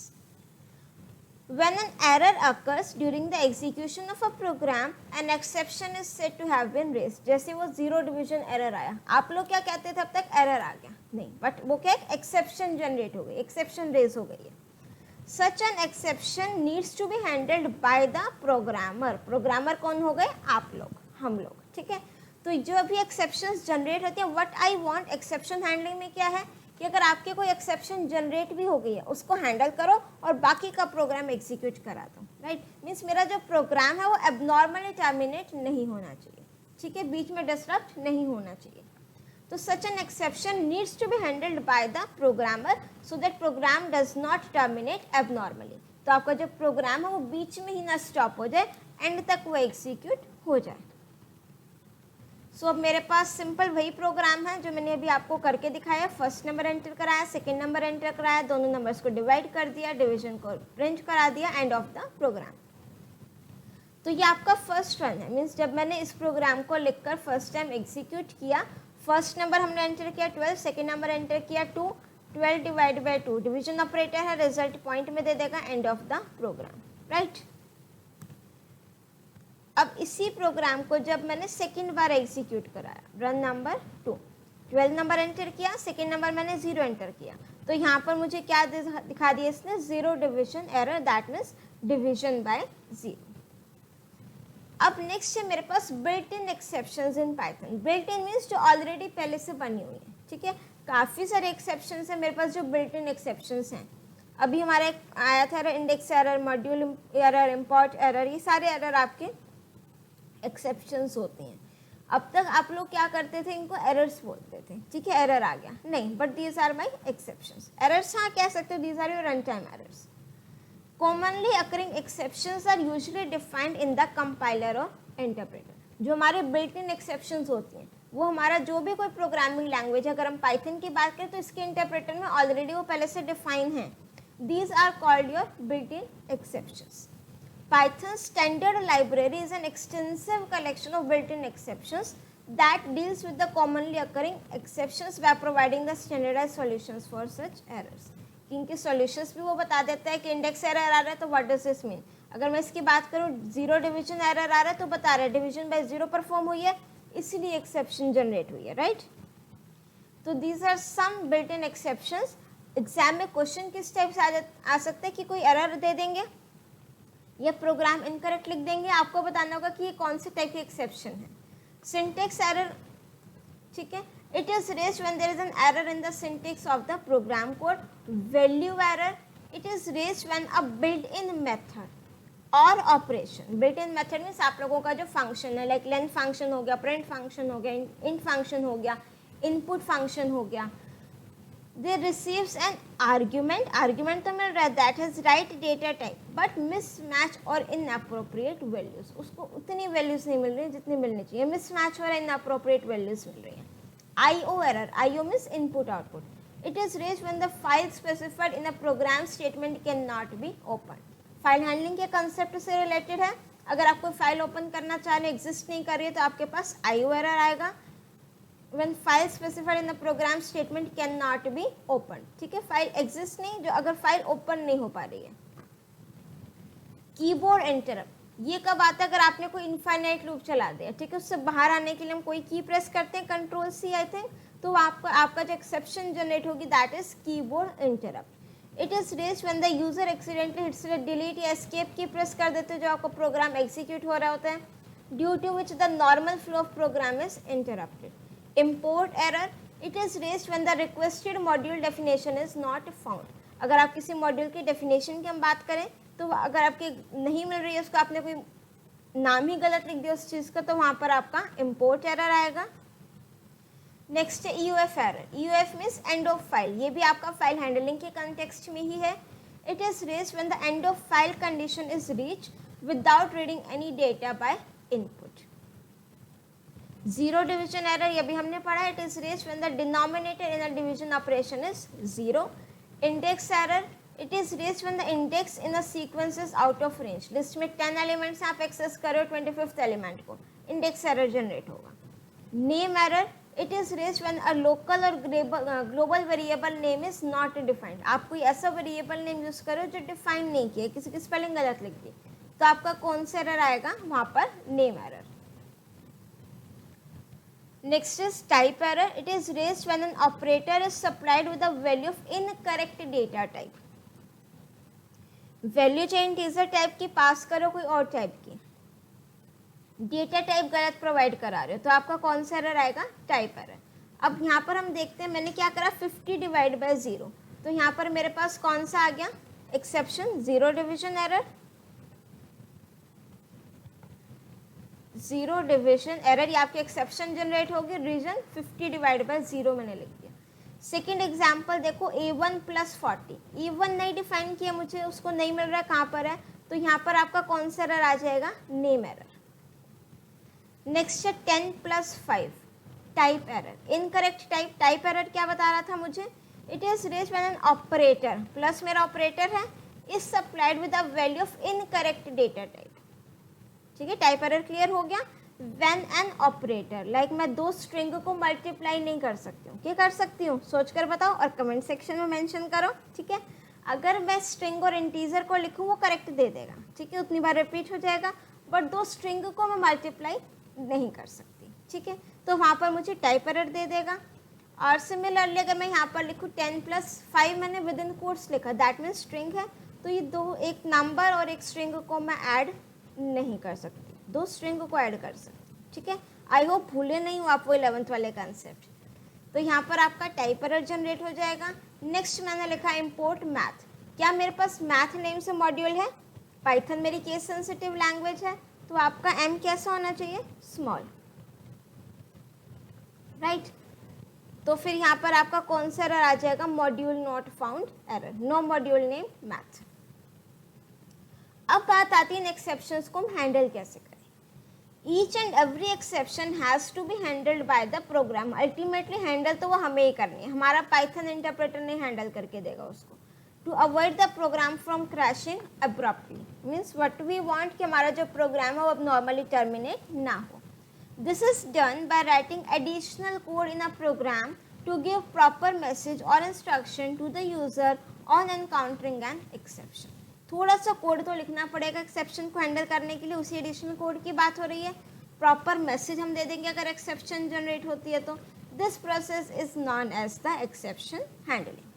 When an error occurs during the execution of a program, an exception is said to have been raised. जैसे वो 0 डिवीजन एरर आया, आप लोग क्या कहते थे अब तक, एरर आ गया, नहीं, बट वो क्या, एक्सेप्शन जनरेट हो गई, एक्सेप्शन रेज हो गई है। Such an exception needs to be handled by the programmer. Programmer कौन हो गए, आप लोग, हम लोग, ठीक है। तो जो भी एक्सेप्शंस जनरेट होती है, what I want exception handling में क्या है कि अगर आपके कोई एक्सेप्शन जनरेट भी हो गई है उसको हैंडल करो और बाकी का प्रोग्राम एग्जीक्यूट करा दो, राइट। मीन्स मेरा जो प्रोग्राम है वो एबनॉर्मली टर्मिनेट नहीं होना चाहिए, ठीक है, बीच में डिसरप्ट नहीं होना चाहिए। तो such an exception needs to be handled by the programmer so that program does not terminate abnormally. तो आपका जो प्रोग्राम है वो बीच में ही ना स्टॉप हो जाए, एंड तक वो एग्जीक्यूट हो जाए। सो अब मेरे पास सिंपल वही प्रोग्राम है जो मैंने अभी आपको करके दिखाया, फर्स्ट नंबर एंटर कराया, सेकंड नंबर एंटर कराया, दोनों नंबर्स को डिवाइड कर दिया, डिवीजन को प्रिंट करा दिया, एंड ऑफ द प्रोग्राम। तो ये आपका फर्स्ट रन है, मीन्स जब मैंने इस प्रोग्राम को लिखकर फर्स्ट टाइम एग्जीक्यूट किया, फर्स्ट नंबर हमने एंटर किया 12, सेकेंड नंबर एंटर किया 2, 12 डिवाइड बाई 2 डिवीजन ऑपरेटर है, रिजल्ट पॉइंट में दे देगा, end of the program, right. अब इसी प्रोग्राम को जब मैंने सेकेंड बार एग्जीक्यूट कराया, रन नंबर 2, 12 नंबर एंटर किया, सेकेंड नंबर मैंने 0 एंटर किया, तो यहाँ पर मुझे क्या दिखा दिया इसने, 0 division error, that means division by 0। अब नेक्स्ट है मेरे पास built in exceptions in Python. Built in means जो ऑलरेडी पहले से बनी हुई है, ठीक है। काफ़ी सारे एक्सेप्शंस हैं मेरे पास जो बिल्ट इन एक्सेप्शंस हैं। अभी हमारा एक आया था index error, module error, import error, ये सारे एरर आपके एक्सेप्शंस होते हैं। अब तक आप लोग क्या करते थे, इनको एरर्स बोलते थे, ठीक है, एरर आ गया नहीं, but these are my exceptions. Errors हाँ कह सकते हो, these are your run time errors. Commonly occurring exceptions are usually defined in the compiler or interpreter। जो हमारे built in exceptions होती हैं वो हमारा जो भी कोई प्रोग्रामिंग लैंग्वेज, अगर हम पाइथन की बात करें तो इसके इंटरप्रेटर में ऑलरेडी वो पहले से डिफाइन है। These are called your built in exceptions। Python standard library is an extensive collection of built in exceptions that deals with the commonly occurring exceptions by providing the standardized solutions for such errors। इनके solutions भी वो बता देता है कि index error आ रहा है तो व्हाट डज दिस मीन। अगर मैं इसकी बात करूँ, 0 डिवीजन एरर आ रहा है तो बता रहा है डिवीजन बाय 0 परफॉर्म हुई है, इसलिए एक्सेप्शन जनरेट हुई है, राइट। तो these are some built in exceptions. Exam में क्वेश्चन किस टाइप से आ सकता है कि कोई एरर दे देंगे या प्रोग्राम इनकरेक्ट लिख देंगे, आपको बताना होगा कि ये कौन से टाइप की एक्सेप्शन है। सिंटेक्स एरर, ठीक है, it is raised when there is an error in the syntax of the program code। value error, it is raised when a built-in method or operation, built-in method means आप लोगों का जो function है, like length function हो गया, print function हो गया, int function हो गया, इनपुट फंक्शन हो गया, they receives an argument, argument तो मिल रहा है, that has right data type but mismatch और inappropriate values, उसको उतनी values नहीं मिल रही जितनी मिलनी चाहिए, mismatch और inappropriate values मिल रही हैं। IO error, IO means input output, it is raised when the file specified in a program statement cannot be opened। File handling के कंसेप्ट से रिलेटेड है। अगर आप कोई फाइल ओपन करना चाह रहे, एग्जिस्ट नहीं कर रही है, तो आपके पास IO error आएगा। when file specified in the program statement cannot be opened, ठीक है, फाइल एग्जिस्ट नहीं, जो अगर फाइल ओपन नहीं हो पा रही है। कीबोर्ड इंटरप्ट, ये कब आता है, अगर आपने कोई इनफाइनाइट लूप चला दिया, ठीक है, उससे बाहर आने के लिए हम कोई की प्रेस करते हैं, कंट्रोल C आई थिंक, तो आपका जो एक्सेप्शन जनरेट होगी that is keyboard interrupt. It is raised when the user accidentally hits delete या एस्केप की प्रेस कर देते हैं जो आपका प्रोग्राम एग्जीक्यूट हो रहा होता है, due to which the normal flow of program is interrupted. Import error, it is raised when the requested module definition is not found. अगर आप किसी मॉड्यूल की डेफिनेशन की हम बात करें तो अगर आपकी नहीं मिल रही है, उसको आपने कोई नाम ही गलत लिख दिया उस चीज़ का, तो वहाँ पर आपका इम्पोर्ट एरर आएगा। नेक्स्ट है EOF error. EOF means end of file, ये भी आपका फाइल हैंडलिंग के कंटेक्स्ट में ही है। It is raised when the end of file condition is reach without reading any data by input. 0 division error, ये भी हमने पढ़ा, it is raised when the denominator in a division operation is 0। Index error, it is raised when the index in a sequence is out of range. List में 10 elements आप access करो, 25th element को, index error generate होगा। Name error, it is raised when a local और global variable name is not defined. आप कोई ऐसा variable name use करो जो डिफाइन नहीं किया, किसी की स्पेलिंग गलत लिख दी, तो आपका कौन सा एरर आएगा, वहां पर name error. Next is type error, it is raised when an operator is supplied with a value of incorrect data type. Value चाहे इंटीजर टाइप की पास करो, कोई और टाइप की, डेटा टाइप गलत प्रोवाइड करा रहे हो, तो आपका कौन सा एरर आएगा, टाइप एरर। अब यहाँ पर हम देखते हैं, मैंने क्या करा, 50 डिवाइड बाय 0, तो यहाँ पर मेरे पास कौन सा आ गया, exception, 0 division error. 0 division error, ये आपकी एक्सेप्शन जनरेट होगी, रीजन 50 डिवाइड बाय 0 मैंने लिख दिया। सेकेंड एग्जाम्पल देखो, A1 + 40, A1 नहीं डिफाइन किया मुझे, उसको नहीं मिल रहा है, कहाँ पर है, तो यहाँ पर आपका कौन सा एरर आ जाएगा, नेम एरर। नेक्स्ट है 10 + 5, type error, incorrect type. Type error क्या बता रहा था मुझे, it is raised when an operator, plus मेरा ऑपरेटर है, is supplied with a value of incorrect data type. ठीक है, टाइप एरर क्लियर हो गया। व्हेन एन ऑपरेटर, लाइक मैं 2 स्ट्रिंग को मल्टीप्लाई नहीं कर सकती हूँ, क्या कर सकती हूँ, सोच कर बताओ और कमेंट सेक्शन में मेंशन करो। ठीक है, अगर मैं स्ट्रिंग और इंटीजर को लिखूँ वो करेक्ट दे देगा, ठीक है, उतनी बार रिपीट हो जाएगा, बट दो स्ट्रिंग को मैं मल्टीप्लाई नहीं कर सकती, ठीक है। तो वहाँ पर मुझे टाइप एरर दे देगा। और सिमिलरली अगर मैं यहाँ पर लिखूँ 10 + 5 मैंने विद इन कोट्स लिखा, दैट मीन्स स्ट्रिंग है, तो ये दो, एक नंबर और एक स्ट्रिंग को मैं ऐड नहीं कर सकती, दो स्ट्रिंग को ऐड कर सकती, ठीक है। आई होप भूले नहीं हो आप वो 11th वाले कंसेप्ट। तो यहाँ पर आपका टाइप एरर जनरेट हो जाएगा। नेक्स्ट मैंने लिखा इम्पोर्ट मैथ। क्या मेरे पास मैथ नेम से मॉड्यूल है? पाइथन मेरी केस सेंसिटिव लैंग्वेज है, तो आपका एम कैसा होना चाहिए? Small, right. तो फिर यहाँ पर आपका कौन सा एरर आ जाएगा? Module not found error, no module name math. अब बात आती है इन एक्सेप्शंस को हम हैंडल कैसे करें। Each and every exception has to be handled by the program. Ultimately handle तो वो हमें ही करनी है, हमारा पाइथन इंटरप्रेटर नहीं हैंडल करके देगा उसको। To avoid the program from crashing abruptly, means what we want कि हमारा जो प्रोग्राम है वो अब नॉर्मली टर्मिनेट ना हो। This is done by writing additional code in a program to give proper message or instruction to the user on encountering an exception. थोड़ा सा कोड तो लिखना पड़ेगा एक्सेप्शन को हैंडल करने के लिए, उसी एडिशनल कोड की बात हो रही है। प्रॉपर मैसेज हम दे देंगे अगर एक्सेप्शन जनरेट होती है तो। This process is known as the exception handling.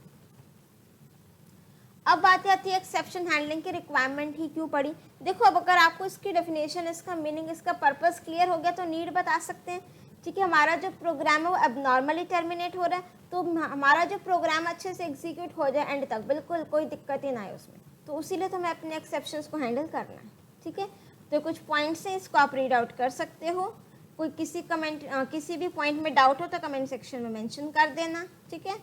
अब बात आती है एक्सेप्शन हैंडलिंग की रिक्वायरमेंट ही क्यों पड़ी। देखो अब अगर आपको इसकी डेफिनेशन, इसका मीनिंग, इसका पर्पस क्लियर हो गया तो नीड बता सकते हैं, ठीक है। हमारा जो प्रोग्राम है वो अब नॉर्मली टर्मिनेट हो रहा है, तो हमारा जो प्रोग्राम अच्छे से एग्जीक्यूट हो जाए एंड तक, बिल्कुल कोई दिक्कत ही ना है उसमें, तो उसीलिए तो हमें अपने एक्सेप्शंस को हैंडल करना है, ठीक है। तो कुछ पॉइंट्स हैं, इसको आप रीड आउट कर सकते हो। कोई किसी भी पॉइंट में डाउट हो तो कमेंट सेक्शन में मेंशन कर देना, ठीक है।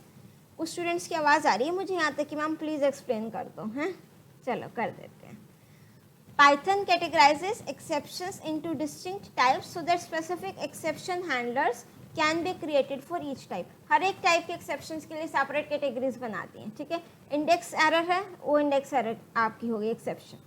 कुछ स्टूडेंट्स की आवाज़ आ रही है मुझे यहाँ तक कि मैम प्लीज़ एक्सप्लेन कर दो, हैं। चलो कर देते हैं। Python categorizes exceptions into distinct types so that specific exception handlers can be created for each type. हर एक टाइप के एक्सेप्शंस के लिए सेपरेट कैटेगरीज बनाती हैं, ठीक है। इंडेक्स एरर है, वो इंडेक्स एरर आपकी होगी exception.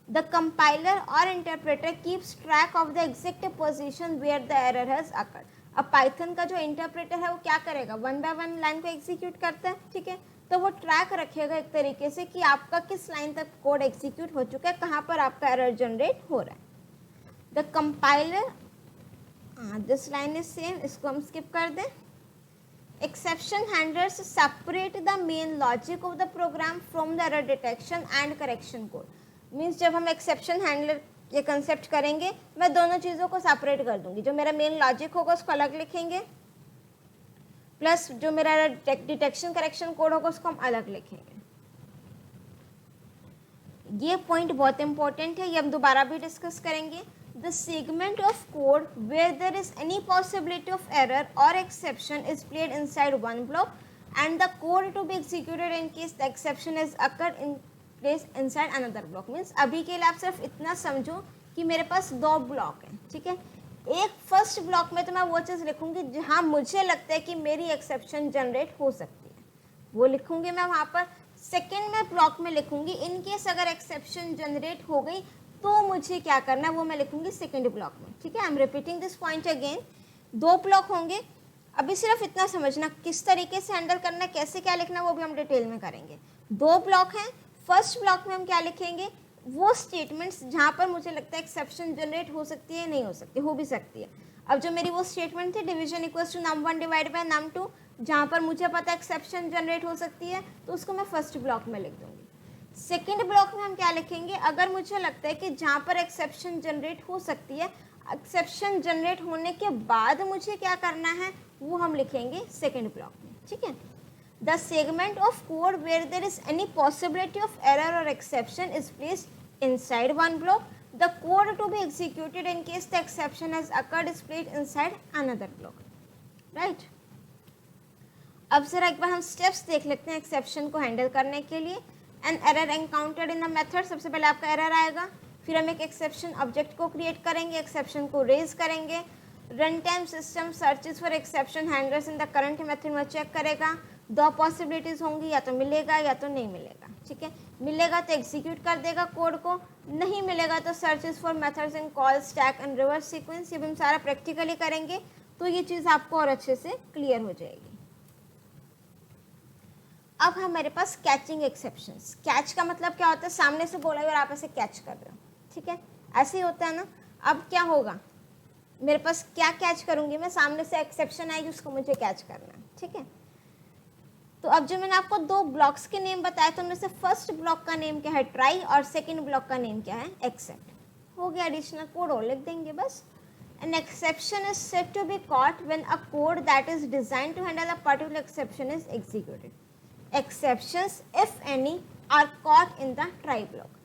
The compiler or interpreter keeps track of the exact position where the error has occurred. अब पाइथन का जो इंटरप्रेटर है वो क्या करेगा? 1 बाय 1 लाइन को एग्जीक्यूट करता है, ठीक है। तो वो ट्रैक रखेगा एक तरीके से कि आपका किस लाइन तक कोड एग्जीक्यूट हो चुका है, कहाँ पर आपका एरर जनरेट हो रहा है। The compiler, this line is same, इसको हम स्किप कर दें। Exception handlers separate the main logic of the program from the error detection and correction code. Means जब हम एक्सेप्शन हैंडलर ये कंसेप्ट करेंगे, मैं दोनों चीज़ों को सेपरेट कर दूंगी। जो मेरा मेन लॉजिक होगा उसको अलग लिखेंगे, प्लस जो मेरा डिटेक्शन करेक्शन कोड होगा उसको हम अलग लिखेंगे। ये पॉइंट बहुत इंपॉर्टेंट है, ये हम दोबारा भी डिस्कस करेंगे। The segment of code where there is any possibility of error और exception is played inside one block and the code to be executed in case the exception is occurred in place inside another block. Means अभी के लिए आप सिर्फ इतना समझो कि मेरे पास दो ब्लॉक हैं, ठीक है। एक फर्स्ट ब्लॉक में तो मैं वो चीज़ लिखूंगी जहाँ मुझे लगता है कि मेरी एक्सेप्शन जनरेट हो सकती है, वो लिखूंगी मैं वहाँ पर। सेकेंड में ब्लॉक में लिखूंगी इन केस अगर एक्सेप्शन जनरेट हो गई तो मुझे क्या करना है, वो मैं लिखूंगी सेकेंड ब्लॉक में, ठीक है। I am repeating this point again. दो ब्लॉक होंगे, अभी सिर्फ इतना समझना किस तरीके से हैंडल करना है, कैसे क्या लिखना, वो भी हम डिटेल में करेंगे। दो ब्लॉक हैं, फर्स्ट ब्लॉक में हम क्या लिखेंगे, वो स्टेटमेंट्स जहाँ पर मुझे लगता है एक्सेप्शन जनरेट हो सकती है, नहीं हो सकती, हो भी सकती है। अब जो मेरी वो स्टेटमेंट थी division equals to num1 divide by num2, जहाँ पर मुझे पता है एक्सेप्शन जनरेट हो सकती है, तो उसको मैं फर्स्ट ब्लॉक में लिख दूंगी। सेकेंड ब्लॉक में हम क्या लिखेंगे, अगर मुझे लगता है कि जहाँ पर एक्सेप्शन जनरेट हो सकती है, एक्सेप्शन जनरेट होने के बाद मुझे क्या करना है, वो हम लिखेंगे सेकेंड ब्लॉक में, ठीक है। The segment of code where there is any possibility of error or exception is placed inside one block. The code to be executed in case the exception has occurred is placed inside another block. Right? अब जरा एक बार हम steps देख लेते हैं exception को handle करने के लिए। An error encountered in the method, सबसे पहले आपका एरर आएगा, फिर हम एक एक्सेप्शन ऑब्जेक्ट को क्रिएट करेंगे, एक्सेप्शन को रेज करेंगे। Run time system searches for exception handlers in the current method में चेक करेगा। दो पॉसिबिलिटीज़ होंगी, या तो मिलेगा या तो नहीं मिलेगा, ठीक है। मिलेगा तो एग्जीक्यूट कर देगा कोड को, नहीं मिलेगा तो searches for methods in call stack and reverse sequence. ये भी हम सारा प्रैक्टिकली करेंगे तो ये चीज़ आपको और अच्छे से क्लियर हो जाएगी। अब है मेरे पास कैचिंग एक्सेप्शंस। कैच का मतलब क्या होता है, सामने से बोला और आप ऐसे कैच कर रहे हो, ठीक है। ऐसे ही होता है ना। अब क्या होगा, मेरे पास क्या कैच करूंगी मैं, सामने से एक्सेप्शन आएगी, उसको मुझे कैच करना है, ठीक है। तो अब जो मैंने आपको दो ब्लॉक्स के नेम बताए, तो उनमें से फर्स्ट ब्लॉक का नेम क्या है, ट्राई, और सेकंड ब्लॉक का नेम क्या है, एक्सेप्ट। हो गया, एडिशनल कोड और लिख देंगे बस। An exception is said to be caught when a code that is designed to handle a particular exception is executed. Exceptions, if any, are caught in the try block.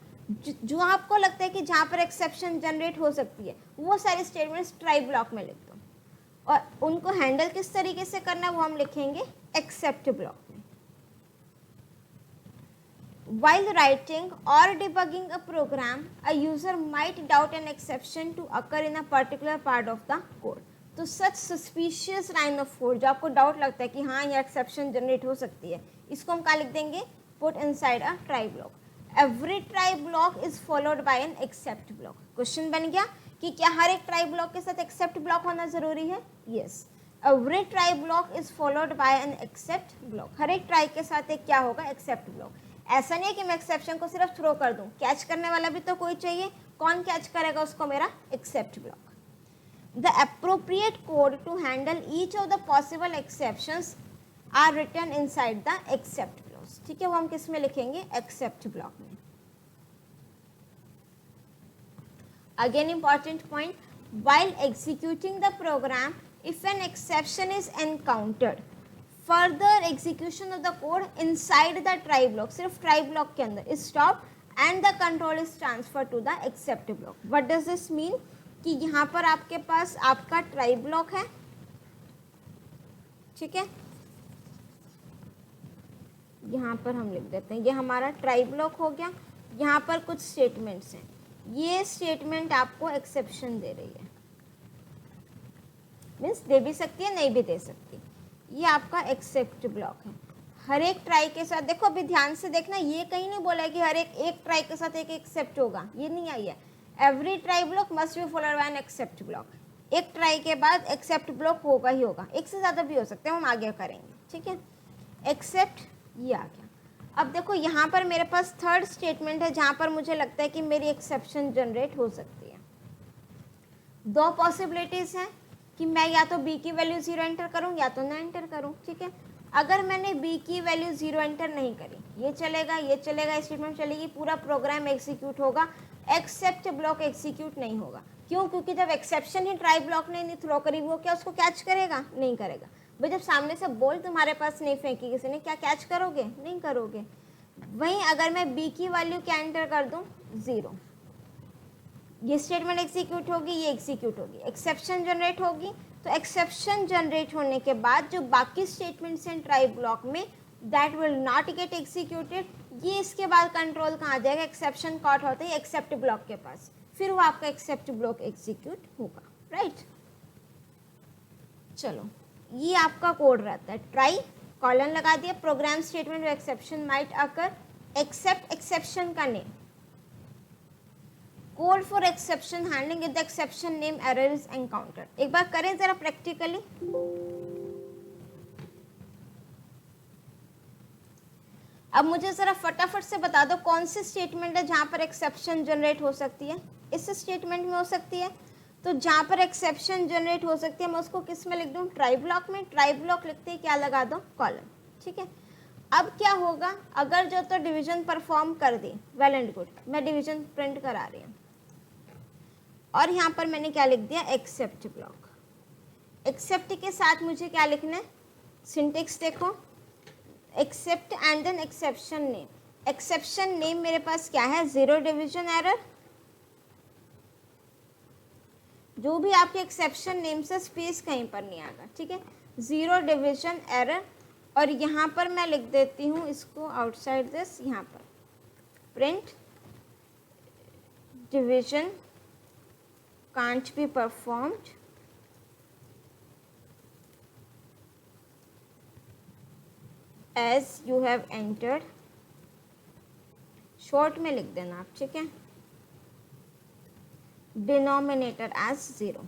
जो आपको लगता है कि जहाँ पर एक्सेप्शन जनरेट हो सकती है, वो सारी स्टेटमेंट्स ट्राई ब्लॉक में लिख दो, और उनको हैंडल किस तरीके से करना है वो हम लिखेंगे एक्सेप्ट ब्लॉक में। While writing or debugging a program, a user might doubt an exception to occur in a particular part of the code. तो such suspicious line of code जो आपको डाउट लगता है कि हाँ ये एक्सेप्शन जनरेट हो सकती है, इसको हम क्या लिख देंगे, put inside a try block. Every try block is followed by an except block. Question बन गया कि क्या हर एक ट्राई ब्लॉक के साथ एक्सेप्ट ब्लॉक होना जरूरी है, yes. Every try block is followed by an except block. हर एक ट्राई के साथ एक क्या होगा, एक्सेप्ट ब्लॉक। ऐसा नहीं है कि मैं एक्सेप्शन को सिर्फ थ्रो कर दूं, कैच करने वाला भी तो कोई चाहिए, कौन कैच करेगा उसको, मेरा except block. The appropriate code to handle each of the possible exceptions are written inside the except clause, ठीक है, वो हम किस में लिखेंगे, एक्सेप्ट ब्लॉक में। Again important point, while executing the program if an exception is encountered, further execution of the code inside the try block, सिर्फ try block के अंदर is stopped and the control is transferred to the except block. What does this mean? कि यहाँ पर आपके पास आपका try block है, ठीक है, यहाँ पर हम लिख देते हैं ये हमारा try block हो गया। यहाँ पर कुछ स्टेटमेंट्स हैं, ये स्टेटमेंट आपको एक्सेप्शन दे रही है, मीन्स दे भी सकती है नहीं भी दे सकती, ये आपका एक्सेप्ट ब्लॉक है। हर एक ट्राई के साथ देखो, अभी ध्यान से देखना, ये कहीं नहीं बोला है कि हर एक ट्राई के साथ एक एक्सेप्ट होगा, ये नहीं आई है। Every try block must be followed by an except block, एक ट्राई के बाद एक्सेप्ट ब्लॉक होगा ही होगा, एक से ज़्यादा भी हो सकते हैं, हम आगे करेंगे, ठीक है। एक्सेप्ट ये आ गया। अब देखो यहाँ पर मेरे पास थर्ड स्टेटमेंट है जहाँ पर मुझे लगता है कि मेरी एक्सेप्शन जनरेट हो सकती है। दो पॉसिबिलिटीज़ हैं कि मैं या तो b की वैल्यू 0 एंटर करूं या तो ना एंटर करूं, ठीक है। अगर मैंने b की वैल्यू 0 एंटर नहीं करी, ये चलेगा, स्टेटमेंट चलेगी, पूरा प्रोग्राम एग्जीक्यूट होगा, एक्सेप्ट ब्लॉक एग्जीक्यूट नहीं होगा। क्यों? क्योंकि जब एक्सेप्शन ही ट्राई ब्लॉक ने नहीं थ्रो करी, वो क्या उसको कैच करेगा, नहीं करेगा। भाई जब सामने से बॉल तुम्हारे पास नहीं फेंकी किसी ने, क्या कैच करोगे, नहीं करोगे। वहीं अगर मैं b की वैल्यू क्या एंटर कर दूं, 0, ये स्टेटमेंट एग्जीक्यूट होगी, ये एग्जीक्यूट होगी, एक्सेप्शन जनरेट होगी। तो एक्सेप्शन जनरेट होने के बाद जो बाकी स्टेटमेंट्स हैं ट्राई ब्लॉक में, that will not gate executed. ये इसके बाद कंट्रोल कहाँ आ जाएगा, एक्सेप्शन कॉट होते ही एक्सेप्ट ब्लॉक के पास, फिर वो आपका एक्सेप्ट ब्लॉक एग्जीक्यूट होगा, राइट। चलो ये आपका कोड रहता है, ट्राई कॉलन लगा दिया, प्रोग्राम स्टेटमेंट एक्सेप्शन माइट अकर, एक्सेप्ट एक्सेप्शन का name, code for exception handling if the exception name error is encountered. एक बार करें जरा प्रैक्टिकली। अब मुझे जरा फटाफट से बता दो कौन सी स्टेटमेंट है जहां पर एक्सेप्शन जनरेट हो सकती है, इस स्टेटमेंट में हो सकती है। तो जहां पर एक्सेप्शन जनरेट हो सकती है मैं उसको किस में लिख दूं, ट्राई ब्लॉक में। ट्राई ब्लॉक लिखते ही क्या लगा दो, कॉलन, ठीक है। अब क्या होगा, अगर जो तो डिवीजन परफॉर्म कर दी, वेल एंड गुड, मैं डिवीजन प्रिंट करा रही हूँ और यहाँ पर मैंने क्या लिख दिया, एक्सेप्ट ब्लॉक। एक्सेप्ट के साथ मुझे क्या लिखना है, सिंटेक्स देखो, except and then exception name. Exception name मेरे पास क्या है, 0 डिवीजन एरर। जो भी आपके एक्सेप्शन नेम से स्पेस कहीं पर नहीं आएगा, ठीक है, 0 डिवीजन एरर। और यहाँ पर मैं लिख देती हूँ इसको आउटसाइड दिस, यहाँ पर print division can't be performed as you have entered, short में लिख देना आप, ठीक है, डिनोमिनेटर एज 0।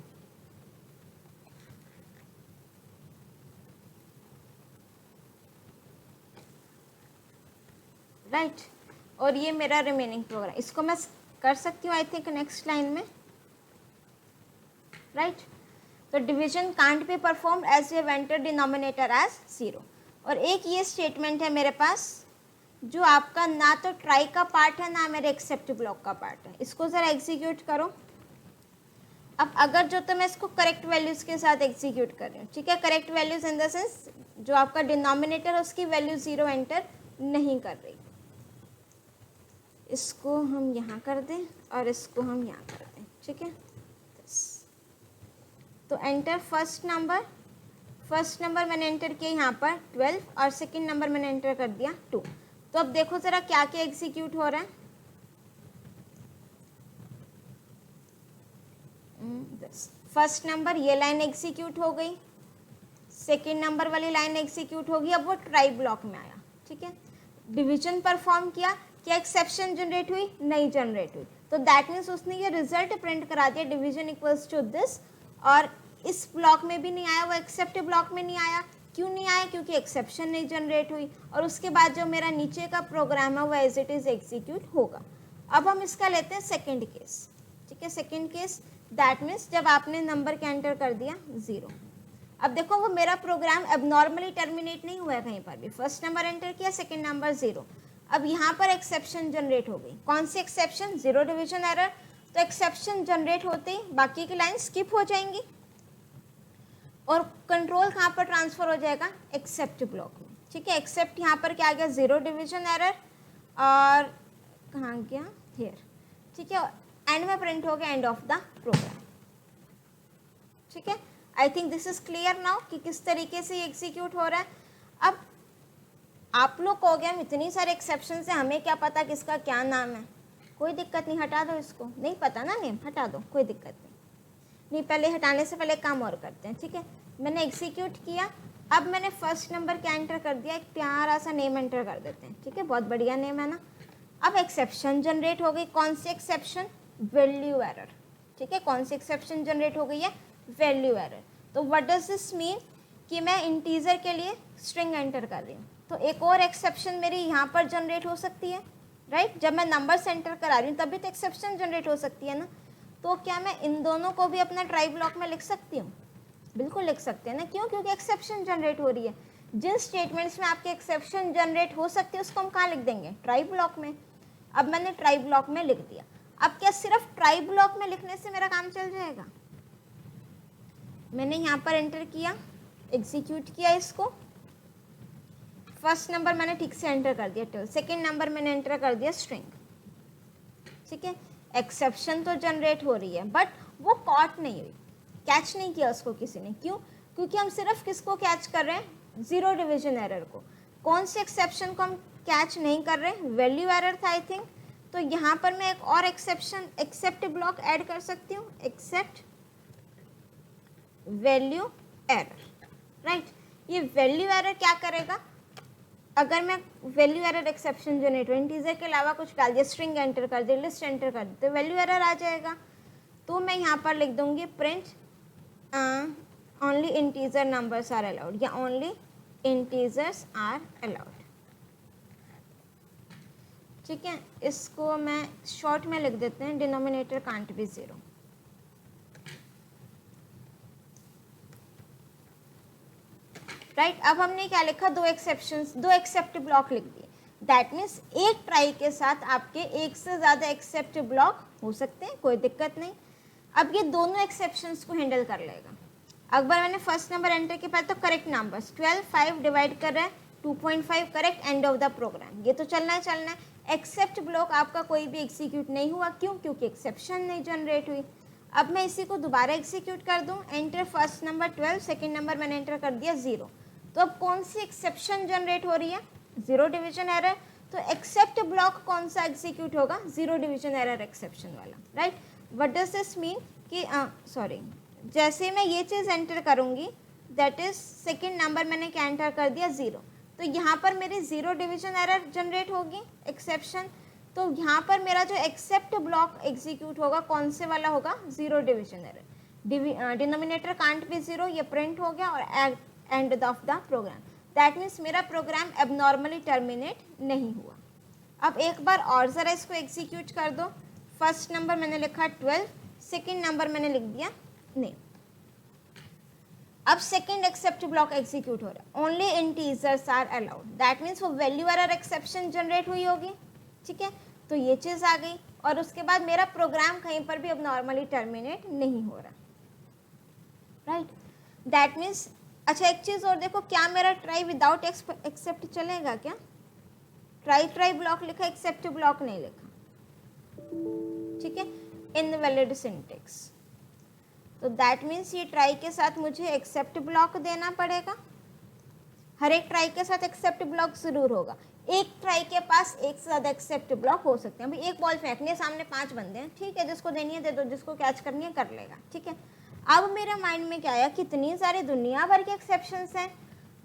राइट, और ये मेरा रिमेनिंग प्रोग्राम, इसको मैं कर सकती हूँ आई थिंक नेक्स्ट लाइन में, राइट। तो division can't be perform as you have enter denominator as 0। और एक ये स्टेटमेंट है मेरे पास जो आपका ना तो ट्राई का पार्ट है ना मेरे एक्सेप्ट ब्लॉक का पार्ट है। इसको ज़रा एग्जीक्यूट करो। अब अगर जो तो मैं इसको करेक्ट वैल्यूज़ के साथ एग्जीक्यूट कर रही हूँ, ठीक है, correct values in the sense जो आपका डिनोमिनेटर है उसकी वैल्यू 0 एंटर नहीं कर रही। इसको हम यहाँ कर दें और इसको हम यहाँ कर दें, ठीक है। तो एंटर फर्स्ट नंबर मैंने एंटर किया यहाँ पर 12 और सेकंड नंबर मैंने एंटर कर दिया 2। तो अब देखो ज़रा क्या क्या एग्जीक्यूट हो रहा है। फर्स्ट नंबर ये लाइन एग्जीक्यूट हो गई, सेकंड नंबर वाली लाइन एग्जीक्यूट होगी, अब वो ट्राई ब्लॉक में आया, ठीक है। डिवीजन परफॉर्म किया, क्या एक्सेप्शन जनरेट हुई? नहीं जनरेट हुई। तो दैट मीन्स उसने ये रिजल्ट प्रिंट करा दिया डिवीजन इक्वल्स टू दिस, और इस ब्लॉक में भी नहीं आया, वो एक्सेप्ट ब्लॉक में नहीं आया। क्यों नहीं आया? क्योंकि एक्सेप्शन नहीं जनरेट हुई। और उसके बाद जो मेरा नीचे का प्रोग्राम है वो एज इट इज़ एग्जीक्यूट होगा। अब हम इसका लेते हैं सेकेंड केस, ठीक है। सेकेंड केस दैट मीन्स जब आपने नंबर का एंटर कर दिया 0। अब देखो वो मेरा प्रोग्राम एबनॉर्मली टर्मिनेट नहीं हुआ है कहीं पर भी। फर्स्ट नंबर एंटर किया, सेकंड नंबर 0। अब यहाँ पर एक्सेप्शन जनरेट हो गई। कौन सी एक्सेप्शन? 0 division error. तो एक्सेप्शन जनरेट होते ही बाकी की लाइन स्किप हो जाएंगी और कंट्रोल कहाँ पर ट्रांसफर हो जाएगा? एक्सेप्ट ब्लॉक में, ठीक है। एक्सेप्ट यहाँ पर क्या आ गया? 0 डिवीजन एरर, और कहाँ गया? हियर, ठीक है। एंड में प्रिंट हो गया एंड ऑफ द प्रोग्राम, ठीक है। I think this is clear now कि किस तरीके से ये एग्जीक्यूट हो रहा है। अब आप लोग कहोगे हम इतनी सारे एक्सेप्शन है, हमें क्या पता किसका क्या नाम है। कोई दिक्कत नहीं, हटा दो इसको। नहीं पता ना नेम, हटा दो, कोई दिक्कत नहीं। पहले हटाने से पहले काम और करते हैं, ठीक है। मैंने एग्जीक्यूट किया, अब मैंने फर्स्ट नंबर क्या एंटर कर दिया? एक प्यारा सा नेम एंटर कर देते हैं, ठीक है। बहुत बढ़िया नेम है ना। अब एक्सेप्शन जनरेट हो गई। कौन सी एक्सेप्शन? वैल्यू एरर, ठीक है। कौन सी एक्सेप्शन जनरेट हो गई है? Value error. तो व्हाट डज दिस मीन कि मैं इंटीजर के लिए स्ट्रिंग एंटर कर रही हूँ, तो एक और एक्सेप्शन मेरी यहाँ पर जनरेट हो सकती है, राइट। जब मैं नंबर्स एंटर करा रही हूँ तभी तो एक्सेप्शन जनरेट हो सकती है ना। तो क्या मैं इन दोनों को भी अपना ट्राई ब्लॉक में लिख सकती हूँ? बिल्कुल लिख सकते हैं ना। क्यों? क्योंकि एक्सेप्शन जनरेट हो रही है। जिन स्टेटमेंट्स में आपके एक्सेप्शन जनरेट हो सकती है उसको हम कहाँ लिख देंगे? ट्राई ब्लॉक में। अब मैंने ट्राई ब्लॉक में लिख दिया। अब क्या सिर्फ ट्राई ब्लॉक में लिखने से मेरा काम चल जाएगा? मैंने यहाँ पर एंटर किया, एग्जीक्यूट किया इसको। फर्स्ट नंबर मैंने ठीक से एंटर कर दिया 12, सेकेंड नंबर मैंने एंटर कर दिया स्ट्रिंग, ठीक है। एक्सेप्शन तो जनरेट हो रही है बट वो कॉट नहीं हुई, कैच नहीं किया उसको किसी ने। क्यों? क्योंकि हम सिर्फ किसको कैच कर रहे हैं? 0 डिवीजन एरर को। कौन से एक्सेप्शन को हम कैच नहीं कर रहे? वैल्यू एरर था आई थिंक। तो यहाँ पर मैं एक और एक्सेप्शन एक्सेप्ट ब्लॉक ऐड कर सकती हूँ, एक्सेप्ट वैल्यू एरर, राइट। ये वैल्यू एरर क्या करेगा? अगर मैं वैल्यू एरर एक्सेप्शन जनरेट हुआ, इंटीजर के अलावा कुछ डाल दिया, स्ट्रिंग एंटर कर दिया, लिस्ट एंटर कर दिया, तो वैल्यू एरर आ जाएगा। तो मैं यहाँ पर लिख दूंगी print only integer numbers are allowed, या ओनली इंटीजर्स आर अलाउड, ठीक है। इसको मैं शॉर्ट में लिख देते हैं, डिनोमिनेटर कांट बी 0। राइट, अब हमने क्या लिखा? दो एक्सेप्ट ब्लॉक लिख दिए। दैट मीन्स एक ट्राई के साथ आपके एक से ज़्यादा एक्सेप्ट ब्लॉक हो सकते हैं, कोई दिक्कत नहीं। अब ये दोनों एक्सेप्शंस को हैंडल कर लेगा। अगर मैंने फर्स्ट नंबर एंटर के पहले तो करेक्ट नंबर्स 12 5 डिवाइड कर रहा है 2.5 correct, end of the program. ये तो चलना है। एक्सेप्ट ब्लॉक आपका कोई भी एग्जीक्यूट नहीं हुआ। क्यों? क्योंकि एक्सेप्शन नहीं जनरेट हुई। अब मैं इसी को दोबारा एग्जीक्यूट कर दूं, enter first number 12, second number मैंने एंटर कर दिया 0। तो अब कौन सी एक्सेप्शन जनरेट हो रही है? 0 डिवीजन एरर। तो एक्सेप्ट ब्लॉक कौन सा एग्जीक्यूट होगा? 0 डिवीजन एरर एक्सेप्शन वाला, right. What does this mean कि जैसे मैं ये चीज़ एंटर करूँगी, दैट इज सेकेंड नंबर मैंने क्या एंटर कर दिया 0, तो यहाँ पर मेरी 0 डिवीजन एरर जनरेट होगी एक्सेप्शन। तो यहाँ पर मेरा जो एक्सेप्ट ब्लॉक एग्जीक्यूट होगा कौन से वाला होगा? 0 division error. Denominator can't be 0, ये प्रिंट हो गया और end of the program. That means मेरा प्रोग्राम एबनॉर्मली टर्मिनेट नहीं हुआ। अब एक बार और ज़रा इसको एग्जीक्यूट कर दो। फर्स्ट नंबर मैंने लिखा 12, सेकेंड नंबर मैंने लिख दिया नेम। अब सेकेंड एक्सेप्ट ब्लॉक एग्जीक्यूट हो रहा है, only integers are allowed, that means वो वैल्यू एरर एक्सेप्शन जनरेट हुई होगी, ठीक है। तो ये चीज़ आ गई और उसके बाद मेरा प्रोग्राम कहीं पर भी अब नॉर्मली टर्मिनेट नहीं हो रहा, राइट। दैट मीन्स अच्छा एक चीज़ और देखो, क्या मेरा ट्राई विदाउट एक्सेप्ट चलेगा क्या? ट्राई ब्लॉक लिखा, एक्सेप्ट ब्लॉक नहीं लिखा, ठीक है, इनवैलिड सिंटेक्स। तो दैट मीन्स ये ट्राई के साथ मुझे एक्सेप्ट ब्लॉक देना पड़ेगा, हर एक ट्राई के साथ एक्सेप्ट ब्लॉक जरूर होगा। एक ट्राई के पास एक से ज़्यादा एक्सेप्ट ब्लॉक हो सकते हैं। अभी एक बॉल फेंकनी है, सामने 5 बंदे हैं, ठीक है, जिसको देनी है दे दो, जिसको कैच करनी है कर लेगा, ठीक है। अब मेरे माइंड में क्या आया, कितनी सारी दुनिया भर के एक्सेप्शंस हैं,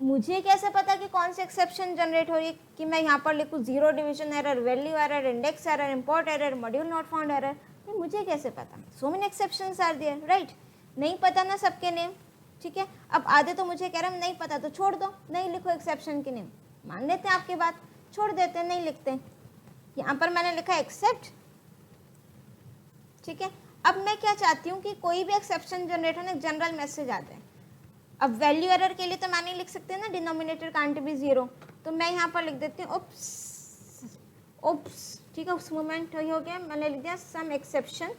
मुझे कैसे पता कि कौन से एक्सेप्शन जनरेट हो रही है, कि मैं यहाँ पर लिखूँ 0 division error, value error, index error, import error, module not found error, मुझे कैसे पता? So many exceptions are there, right. नहीं पता ना सबके नेम, ठीक है। अब आधे तो मुझे कह रहे हैं नहीं पता, तो छोड़ दो, नहीं लिखो एक्सेप्शन के नेम, मान लेते हैं आपकी बात, छोड़ देते हैं, नहीं लिखते। यहाँ पर मैंने लिखा एक्सेप्ट, ठीक है। अब मैं क्या चाहती हूँ कि कोई भी एक्सेप्शन जनरेट होने जनरल मैसेज आ जाए। अब वैल्यू एरर के लिए तो मैं नहीं लिख सकती ना, डिनोमिनेटर कांट बी 0, तो मैं यहाँ पर लिख देती हूँ ओप्स, ठीक है, उस मोमेंट हो गया, मैंने लिख दिया सम एक्सेप्शन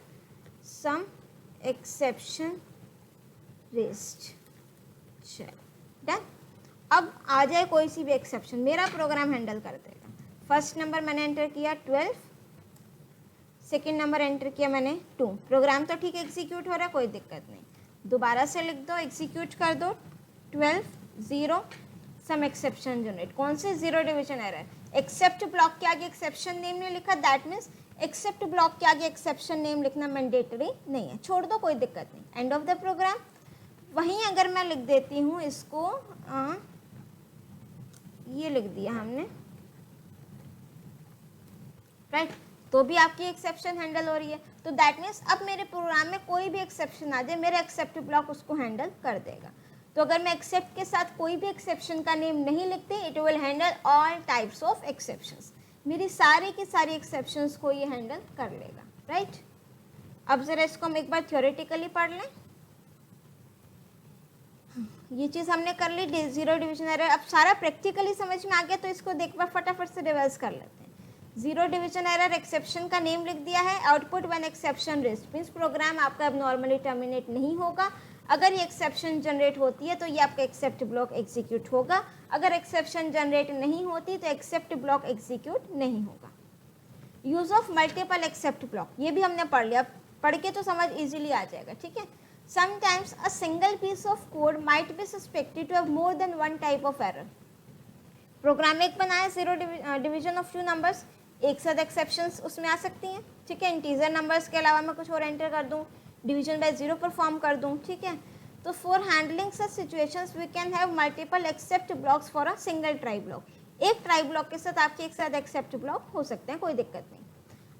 रेस्ड, चलो डन। अब आ जाए कोई सी भी एक्सेप्शन, मेरा प्रोग्राम हैंडल कर देगा। फर्स्ट नंबर मैंने एंटर किया 12, सेकेंड नंबर एंटर किया मैंने 2, प्रोग्राम तो ठीक एग्जीक्यूट हो रहा है, कोई दिक्कत नहीं। दोबारा से लिख दो, एग्जीक्यूट कर दो, 12 0 सम एक्सेप्शन जनरेट, कौन से 0 डिवीजन एरर, एक्सेप्ट ब्लॉक के आगे एक्सेप्शन नेम नहीं लिखा, दैट मीन्स एक्सेप्ट ब्लॉक के आगे एक्सेप्शन नेम लिखना मैंडेटरी नहीं है, छोड़ दो, कोई दिक्कत नहीं, एंड ऑफ द प्रोग्राम। वहीं अगर मैं लिख देती हूँ इसको ये लिख दिया हमने, राइट, तो भी आपकी एक्सेप्शन हैंडल हो रही है। तो दैट मीन्स अब मेरे प्रोग्राम में कोई भी एक्सेप्शन आ जाए, मेरा एक्सेप्ट ब्लॉक उसको हैंडल कर देगा। तो अगर मैं एक्सेप्ट के साथ कोई भी एक्सेप्शन का नेम नहीं लिखती, it will handle all types of exceptions, मेरी सारी की सारी एक्सेप्शंस को ये हैंडल कर लेगा, राइट। अब जरा इसको हम एक बार थ्योरेटिकली पढ़ लें। ये चीज़ हमने कर ली, 0 डिवीजन एरर, अब सारा प्रैक्टिकली समझ में आ गया, तो इसको देख बार फटाफट से रिवर्स कर लेते हैं। 0 डिवीजन एरर, एक्सेप्शन का नेम लिख दिया है, output when exception raised, means program आपका अब नॉर्मली टर्मिनेट नहीं होगा। अगर ये एक्सेप्शन जनरेट होती है तो ये आपका एक्सेप्ट ब्लॉक एग्जीक्यूट होगा, अगर एक्सेप्शन जनरेट नहीं होती तो एक्सेप्ट ब्लॉक एग्जीक्यूट नहीं होगा। Use of multiple except block, ये भी हमने पढ़ लिया, पढ़ के तो समझ इजीली आ जाएगा, ठीक है। Sometimes a single piece of code might be suspected to have more than one type of error. Program एक बनाया, 0 डिवीजन ऑफ 2 नंबर्स, एक साथ एक्सेप्शंस उसमें आ सकती हैं, ठीक है। इंटीजर नंबर्स के अलावा मैं कुछ और एंटर कर दूं, डिवीजन बाय 0 परफॉर्म कर दूं, ठीक है। तो for handling such situations we can have multiple except blocks for a single try block, एक ट्राई ब्लॉक के साथ आपके एक साथ एक्सेप्ट ब्लॉक हो सकते हैं, कोई दिक्कत नहीं।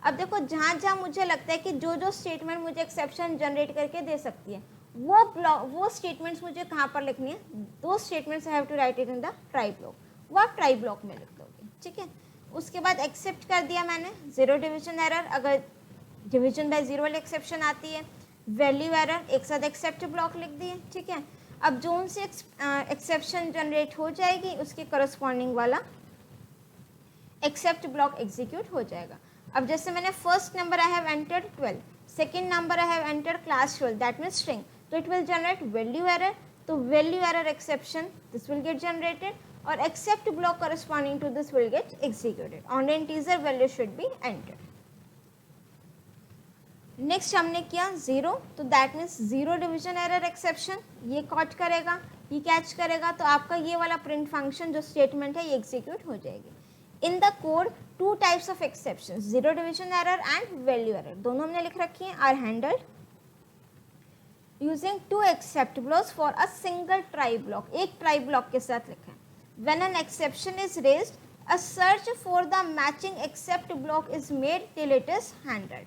अब देखो जहाँ जहाँ मुझे लगता है कि जो स्टेटमेंट मुझे एक्सेप्शन जनरेट करके दे सकती है, वो स्टेटमेंट्स मुझे कहाँ पर लिखनी है, दो statements I have to write it in the try block, वो आप ट्राई ब्लॉक में लिख दोगे, ठीक है। उसके बाद एक्सेप्ट कर दिया मैंने 0 डिवीजन एरर, अगर डिवीजन बाय 0 वाली एक्सेप्शन आती है, वैल्यू एरर, एक साथ एक्सेप्ट ब्लॉक लिख दिए, ठीक है। अब जो उनसे एक्सेप्शन जनरेट हो जाएगी उसके करस्पॉन्डिंग वाला एक्सेप्ट ब्लॉक एग्जीक्यूट हो जाएगा। अब जैसे मैंने first number I have entered 12, second number I have entered class 12, that means string, तो it will generate value error, तो value error exception this will get generated और except block corresponding to this will get executed on the integer value should be entered. Next हमने किया 0, तो that means 0 division error exception, ये cot करेगा, ये catch करेगा, तो आपका ये वाला प्रिंट फंक्शन जो स्टेटमेंट है ये एग्जीक्यूट हो जाएगी। In the code 2 types of exception, 0 division error and value error, दोनों हमने लिख रखी है, are handled using 2 except blocks for a single try block, एक ट्राई ब्लॉक के साथ लिखा है। When an exception is raised, a search for the matching except block is made till it is handled.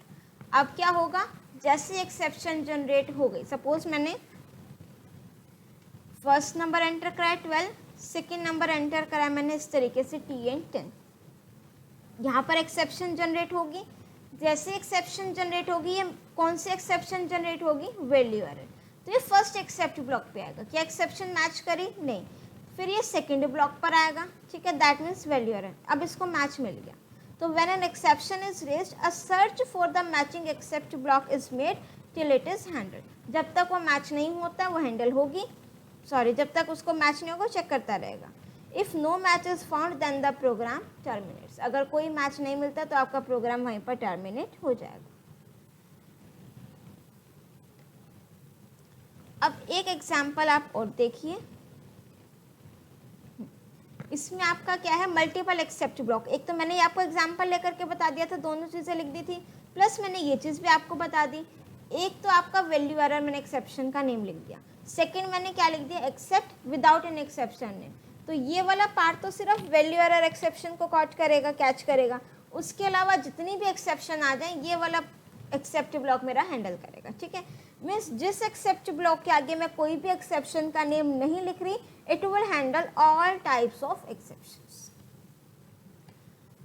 अब क्या होगा, जैसे एक्सेप्शन जनरेट हो गई, सपोज मैंने फर्स्ट नंबर एंटर कराया 12, सेकेंड नंबर एंटर कराया मैंने इस तरीके से TN 10, यहाँ पर एक्सेप्शन जनरेट होगी, जैसे एक्सेप्शन जनरेट होगी, ये कौन सी एक्सेप्शन जनरेट होगी, वैल्यू एरर। तो ये फर्स्ट एक्सेप्ट ब्लॉक पे आएगा, क्या एक्सेप्शन मैच करी, नहीं। फिर ये सेकेंड ब्लॉक पर आएगा, ठीक है, दैट मीन्स वैल्यू एरर, अब इसको मैच मिल गया। तो when an exception is raised, a search for the matching except block is made till it is handled. जब तक वो मैच नहीं होता वो हैंडल होगी, सॉरी, जब तक उसको मैच नहीं होगा चेक करता रहेगा। If no match is found then the program terminates. अगर कोई मैच नहीं मिलता तो आपका प्रोग्राम वहीं पर टर्मिनेट हो जाएगा। अब एक एग्जाम्पल आप और देखिए, इसमें आपका क्या है, मल्टीपल एक्सेप्ट ब्लॉक। एक तो मैंने आपको एग्जाम्पल लेकर के बता दिया था, दोनों चीज़ें लिख दी थी, प्लस मैंने ये चीज़ भी आपको बता दी। एक तो आपका वैल्यू एरर, मैंने एक्सेप्शन का नेम लिख दिया। सेकंड मैंने क्या लिख दिया, except without an exception name. तो ये वाला पार्ट तो सिर्फ वैल्यू एरर एक्सेप्शन को कॉट करेगा, कैच करेगा, उसके अलावा जितनी भी एक्सेप्शन आ जाए ये वाला एक्सेप्ट ब्लॉक मेरा हैंडल करेगा, ठीक है। मीन्स जिस एक्सेप्ट ब्लॉक के आगे मैं कोई भी एक्सेप्शन का नेम नहीं लिख रही, it will handle all types of exceptions.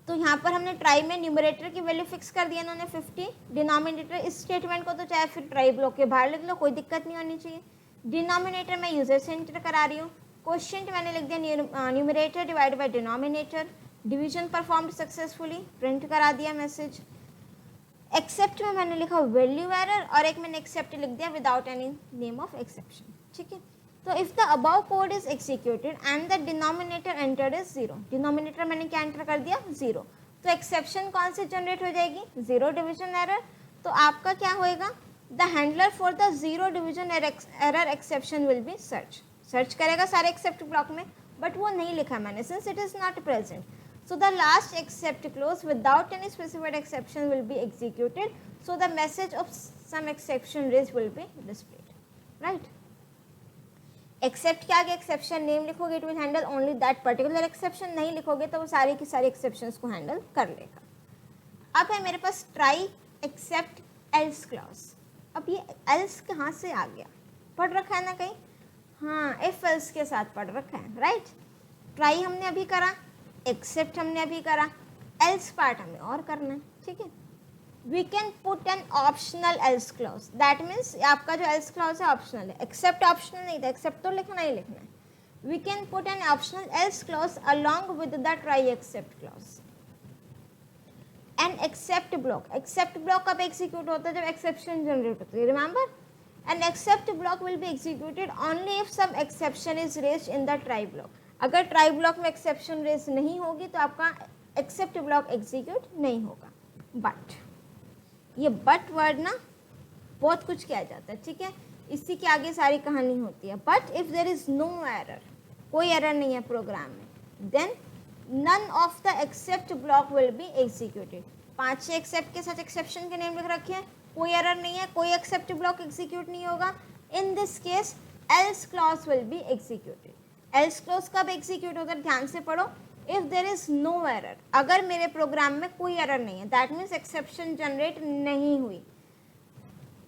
तो यहाँ पर हमने ट्राई में न्यूमरेटर की वैल्यू फिक्स कर दिया इन्होंने 50, डिनोमिनेटर इस स्टेटमेंट को तो चाहे फिर ट्राई ब्लॉक के बाहर लिख लो, कोई दिक्कत नहीं होनी चाहिए। डिनोमिनेटर मैं यूजर से एंटर करा रही हूँ, क्वोशिएंट मैंने लिख दिया numerator divide by denominator, division performed successfully, print करा दिया मैसेज। एक्सेप्ट में मैंने लिखा वैल्यू एरर, और एक मैंने एक्सेप्ट लिख दिया without any name of exception, ठीक है। तो if the above code is executed and the denominator entered is 0, denominator मैंने क्या एंटर कर दिया, 0, तो एक्सेप्शन कौन सी जनरेट हो जाएगी, 0 डिवीजन एरर। तो आपका क्या होएगा, the handler for the 0 division error exception will be search करेगा सारे एक्सेप्ट ब्लॉक में, बट वो नहीं लिखा मैंने, since it is not present. So the last except clause without any specified exception will be executed. So the message of some exception raised will be displayed, right? Except के आगे exception name लिखोगे, it will handle only that particular exception, नहीं लिखोगे तो वो सारी की सारी exceptions को handle कर लेगा। अब है मेरे पास try except else clause। अब ये else कहाँ से आ गया, पढ़ रखा है ना कहीं, हाँ, if else के साथ पढ़ रखा है, right? try हमने अभी करा, एक्सेप्ट हमने अभी करा, एल्स पार्ट हमें और करना है, ठीक है। We can put an optional else clause, that means आपका जो एल्स क्लॉज है ऑप्शनल है, एक्सेप्ट ऑप्शनल नहीं था, एक्सेप्ट तो लिखना ही लिखना है। We can put an optional else clause along with the try except clause. An except block, except block कब एग्जीक्यूट होता है, जब एक्सेप्शन जनरेट होती है, remember. An except block will be executed only if some exception is raised in the try block. अगर try block में exception raise नहीं होगी तो आपका एक्सेप्ट ब्लॉक एग्जीक्यूट नहीं होगा। बट ये बट वर्ड ना बहुत कुछ किया जाता है, ठीक है, इसी के आगे सारी कहानी होती है। But if there is no error, कोई एरर नहीं है प्रोग्राम में, then none of the except block will be executed. 5-6 except के साथ एक्सेप्शन के नेम लिख रखे हैं, कोई एरर नहीं है, कोई एक्सेप्ट ब्लॉक एग्जीक्यूट नहीं होगा। In this case else clause will be executed. Else clause कब एग्जीक्यूट होगा, ध्यान से पढ़ो, if there is no error, अगर मेरे प्रोग्राम में कोई एरर नहीं है, दैट मीन्स एक्सेप्शन जनरेट नहीं हुई।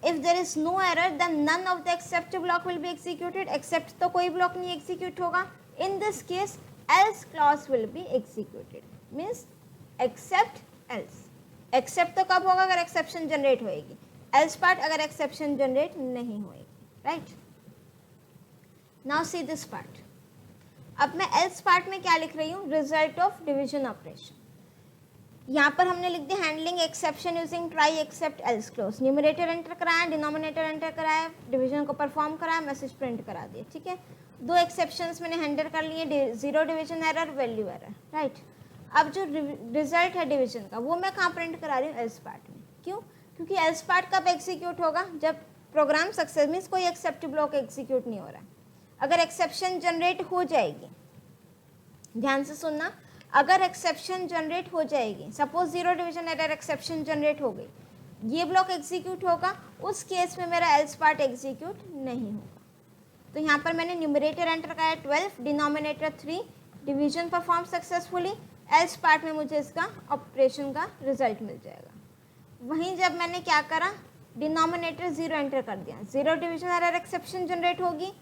If there is no error then none of the except block will be executed, except तो कोई ब्लॉक नहीं एग्जीक्यूट होगा। In this case else clause will be executed, means except else. Except तो कब होगा, अगर एक्सेप्शन जनरेट होएगी, else part अगर एक्सेप्शन जनरेट नहीं होएगी, right. Now see this part. अब मैं एल्स पार्ट में क्या लिख रही हूँ, रिजल्ट ऑफ डिवीजन ऑपरेशन। यहाँ पर हमने लिख दिया handling exception using try except else clause. Numerator enter कराया, डिनोमिनेटर एंटर कराया, डिवीजन को परफॉर्म कराया, मैसेज प्रिंट करा दिया, ठीक है। 2 एक्सेप्शंस मैंने हैंडल कर लिए, 0 division error, value error, right. अब जो रिजल्ट है डिवीजन का वो मैं कहाँ प्रिंट करा रही हूँ, एल्स पार्ट में। क्यों, क्योंकि एल्स पार्ट कब एग्जीक्यूट होगा, जब प्रोग्राम सक्सेस मीन्स कोई एक्सेप्ट ब्लॉक एग्जीक्यूट नहीं हो रहा है। अगर एक्सेप्शन जनरेट हो जाएगी, ध्यान से सुनना, अगर एक्सेप्शन जनरेट हो जाएगी, suppose 0 division error exception generate हो गई, ये ब्लॉक एग्जीक्यूट होगा, उस केस में मेरा एल्स पार्ट एग्जीक्यूट नहीं होगा। तो यहाँ पर मैंने न्यूमरेटर एंटर किया 12, denominator 3, division perform successfully, else part में मुझे इसका ऑपरेशन का रिजल्ट मिल जाएगा। वहीं जब मैंने क्या करा, डिनोमिनेटर 0 एंटर कर दिया, 0 डिवीजन एरर एक्सेप्शन जनरेट होगी,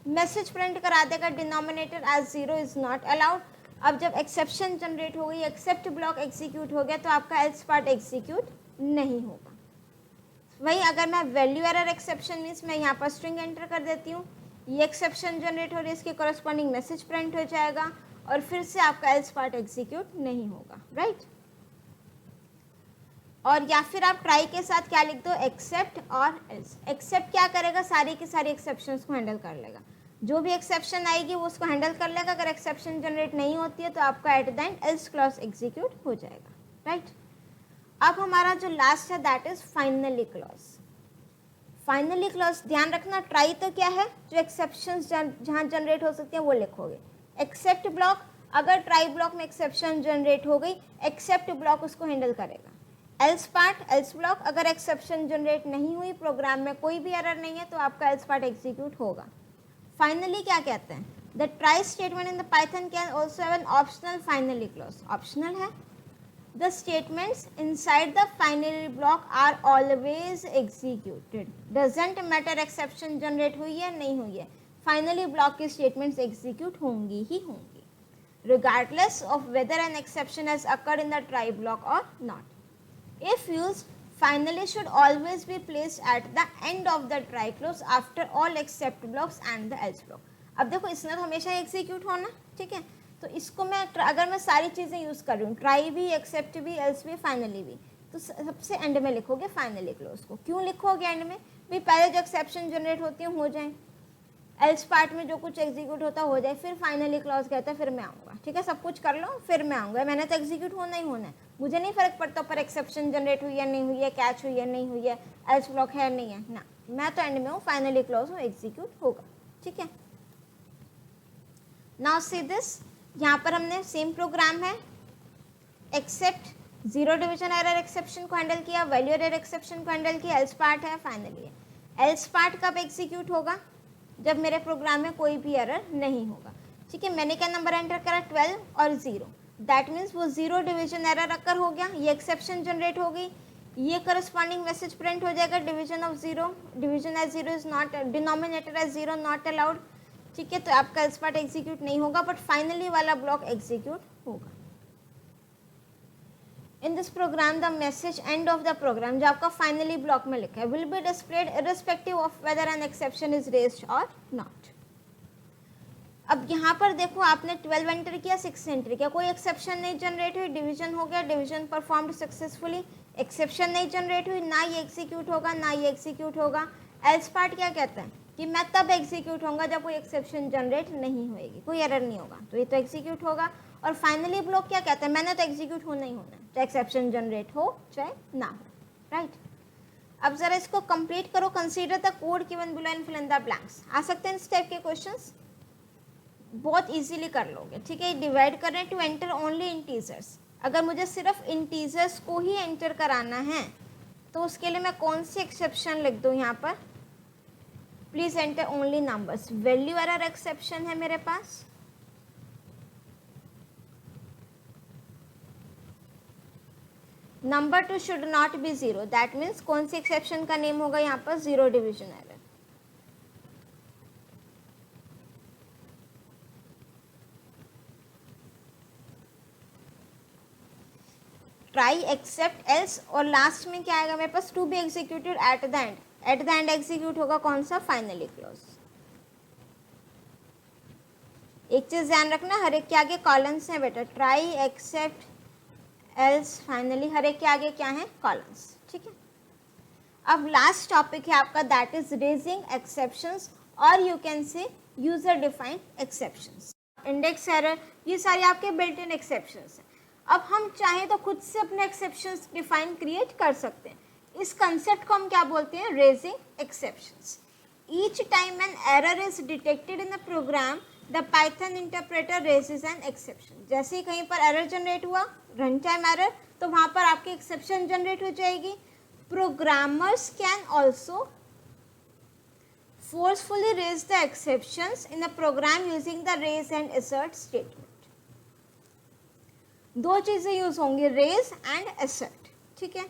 मैसेज प्रिंट करा देगा denominator as 0 is not allowed, अब जब एक्सेप्शन जनरेट हो गई, एक्सेप्ट ब्लॉक एग्जीक्यूट हो गया, तो आपका एल्स पार्ट एग्जीक्यूट नहीं होगा। वही अगर मैं वैल्यू एरर एक्सेप्शन मीन्स मैं यहाँ पर स्ट्रिंग एंटर कर देती हूँ, ये एक्सेप्शन जनरेट हो रही है, इसके कॉरस्पॉन्डिंग मैसेज प्रिंट हो जाएगा और फिर से आपका एल्स पार्ट एग्जीक्यूट नहीं होगा, राइट। और या फिर आप ट्राई के साथ क्या लिख दो, एक्सेप्ट और एल्स। एक्सेप्ट क्या करेगा, सारी की सारी एक्सेप्शंस को हैंडल कर लेगा, जो भी एक्सेप्शन आएगी वो उसको हैंडल कर लेगा। अगर एक्सेप्शन जनरेट नहीं होती है तो आपका eight the and else clause execute हो जाएगा, राइट। अब हमारा जो लास्ट है that is finally clause. Finally clause ध्यान रखना, ट्राई तो क्या है, जो एक्सेप्शंस जहाँ जनरेट हो सकती है वो लिखोगे। एक्सेप्ट ब्लॉक, अगर ट्राई ब्लॉक में एक्सेप्शन जनरेट हो गई, एक्सेप्ट ब्लॉक उसको हैंडल करेगा। एल्स पार्ट, एल्स ब्लॉक, अगर एक्सेप्शन जनरेट नहीं हुई, प्रोग्राम में कोई भी एरर नहीं है, तो आपका एल्स पार्ट एग्जीक्यूट होगा। फाइनली क्या कहते हैं, the try statement in the Python can also have an optional finally clause. Optional है, the statements inside the finally block are always executed, doesn't matter exception generate हुई है नहीं हुई है, फाइनली ब्लॉक की स्टेटमेंट्स एग्जीक्यूट होंगी ही होंगी, regardless of whether an exception has occurred in the try block or not. If used, finally should always be placed at the end of the try clause after all except blocks and the else block. अब देखो इसने तो हमेशा execute होना, ठीक है, तो इसको मैं अगर मैं सारी चीज़ें यूज़ कर रही हूँ, ट्राई भी, एक्सेप्ट भी, एल्स भी, फाइनली भी, तो सबसे एंड में लिखोगे फाइनली क्लोज को। क्यों लिखोगे एंड में, भी पहले जो एक्सेप्शन जनरेट होती है हो जाए, एल्स पार्ट में जो कुछ एग्जीक्यूट होता हो जाए, फिर फाइनली क्लॉज कहता है फिर मैं आऊँगा, ठीक है, सब कुछ कर लो फिर मैं आऊँगा। मैंने तो एग्जीक्यूट होना ही होना है, मुझे नहीं फर्क पड़ता पर एक्सेप्शन जनरेट हुई है नहीं हुई है, कैच हुई है नहीं हुई है, एल्स ब्लॉक है नहीं है ना, मैं तो एंड में हूँ, फाइनली क्लॉज हूँ, एग्जीक्यूट होगा, ठीक है। नाउ सी दिस, यहाँ पर हमने सेम प्रोग्राम है, except zero division error exception को हैंडल किया, वैल्यू एरर एक्सेप्शन को हैंडल किया, एल्स पार्ट है, फाइनली है। एल्स पार्ट कब एग्जीक्यूट होगा, जब मेरे प्रोग्राम में कोई भी एरर नहीं होगा, ठीक है। मैंने क्या नंबर एंटर करा, 12 और 0, दैट मीन्स वो जीरो डिवीजन एरर अकर हो गया, ये एक्सेप्शन जनरेट हो गई, ये करस्पॉन्डिंग मैसेज प्रिंट हो जाएगा, division of zero, division as zero is not, denominator as zero not allowed, ठीक है। तो आपका एल्स पार्ट एग्जीक्यूट नहीं होगा, बट फाइनली वाला ब्लॉक एग्जीक्यूट होगा। In this program the message end of the program जो आपका फाइनली ब्लॉक में लिखा है will be displayed irrespective of whether an exception is raised और नॉट। अब यहाँ पर देखो आपने 12 एंटर किया, 6 एंटर किया, कोई एक्सेप्शन नहीं जनरेट हुई, डिवीजन हो गया, डिवीजन परफॉर्म्ड सक्सेसफुली, एक्सेप्शन नहीं जनरेट हुई, ना ये एग्जीक्यूट होगा ना ये एग्जीक्यूट होगा। एल्स पार्ट क्या कहता है कि मैं तब एग्जीक्यूट होगा जब कोई एक्सेप्शन जनरेट नहीं होएगी, कोई एरर नहीं होगा, तो ये तो एग्जीक्यूट होगा। और फाइनली ब्लॉक क्या कहता है, मैंने तो एग्जीक्यूट होना ही होना है, चाहे एक्सेप्शन जनरेट हो चाहे ना हो, राइट। अब जरा इसको कंप्लीट करो, consider the code given below and fill in the blanks. आ सकते हैं इस टाइप के क्वेश्चंस, बहुत इजीली कर लोगे, ठीक है। डिवाइड कर रहे हैं टू एंटर ओनली इंटीजर्स, अगर मुझे सिर्फ इंटीजर्स को ही एंटर कराना है तो उसके लिए मैं कौन सी एक्सेप्शन लिख दूँ यहाँ पर, please enter only numbers, value error exception है मेरे पास, number 2 should not be 0, that means कौन सी एक्सेप्शन का नेम होगा यहाँ पर, zero division error. Try, except, else, और लास्ट में क्या आएगा मेरे पास, to be executed at the end, at the end execute होगा कौन सा, फाइनली क्लोज। एक चीज ध्यान रखना, हर एक के आगे कॉलम्स हैं बेटा, ट्राई, एक्सेप्ट, एल्स, फाइनली, हर एक के आगे क्या है, कॉलम्स, ठीक है। अब लास्ट टॉपिक है आपका, दैट इज रेजिंग एक्सेप्शंस, और you can say user defined exceptions. Index error, ये सारे आपके बिल्ट इन एक्सेप्शंस हैं। अब हम चाहें तो खुद से अपने एक्सेप्शंस डिफाइन क्रिएट कर सकते हैं। इस कंसेप्ट को हम क्या बोलते हैं, raising exceptions. Each time an error is detected in the program the Python interpreter raises an exception. जैसे ही कहीं पर एरर जनरेट हुआ, रन टाइम एरर, तो वहाँ पर आपकी एक्सेप्शन जनरेट हो जाएगी। Programmers can also forcefully raise the exceptions in the program using the raise and assert statement. दो चीजें यूज होंगी, रेज एंड assert, ठीक है।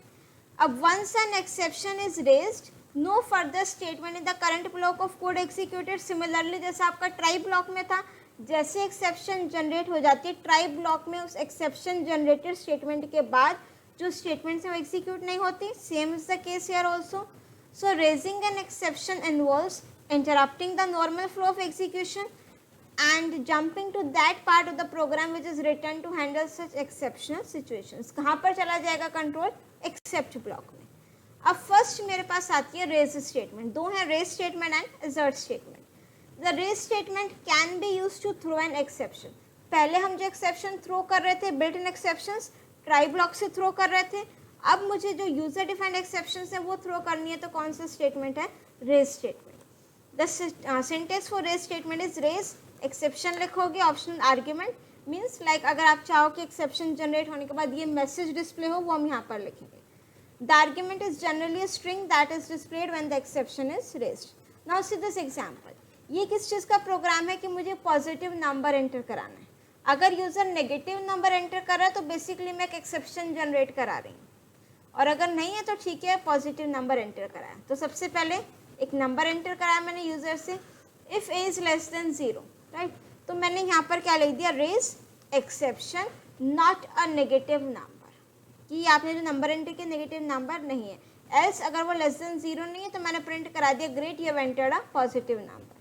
अब once an exception is raised, no further statement in the current block of code executed. Similarly, जैसा आपका try block में था, जैसे एक्सेप्शन जनरेट हो जाती है ट्राई ब्लॉक में, उस एक्सेप्शन जनरेटेड स्टेटमेंट के बाद जो स्टेटमेंट्स है वो एग्जीक्यूट नहीं होती. Same is the case here also. So raising an exception involves interrupting the normal flow of execution and jumping to that part of the program which is written to handle such exceptional situations. कहाँ पर चला जाएगा control? Accept block में. अब first मेरे पास आती है raise statement. दो है raise statement and assert statement. The raise statement can be use to throw an exception. पहले हम जो एक्सेप्शन थ्रो कर रहे थे built in exceptions try block से थ्रो कर रहे थे. अब मुझे जो यूजर डिफाइंड एक्सेप्शंस है वो थ्रो करनी है, तो कौन सा स्टेटमेंट है? Raise statement. The syntax for raise statement is raise exception लिखोगे, ऑप्शनल आर्ग्यूमेंट मीन्स लाइक अगर आप चाहो कि एक्सेप्शन जनरेट होने के बाद ये मैसेज डिस्प्ले हो वो हम यहाँ पर लिखेंगे. The argument is generally a string that is displayed when the exception is raised. Now see this example. ये किस चीज़ का प्रोग्राम है कि मुझे पॉजिटिव नंबर एंटर कराना है. अगर यूज़र नेगेटिव नंबर एंटर कर रहा है तो बेसिकली मैं एक एक्सेप्शन जनरेट करा रही हूँ, और अगर नहीं है तो ठीक है पॉजिटिव नंबर एंटर कराया. तो सबसे पहले एक नंबर एंटर कराया मैंने यूज़र से, if a is less than 0, right. तो मैंने यहाँ पर क्या लिख दिया? Raise exception not a negative number, कि आपने जो नंबर एंटर किया नेगेटिव नंबर नहीं है. एल्स अगर वो लेस देन 0 नहीं है तो मैंने प्रिंट करा दिया great you have entered a positive number.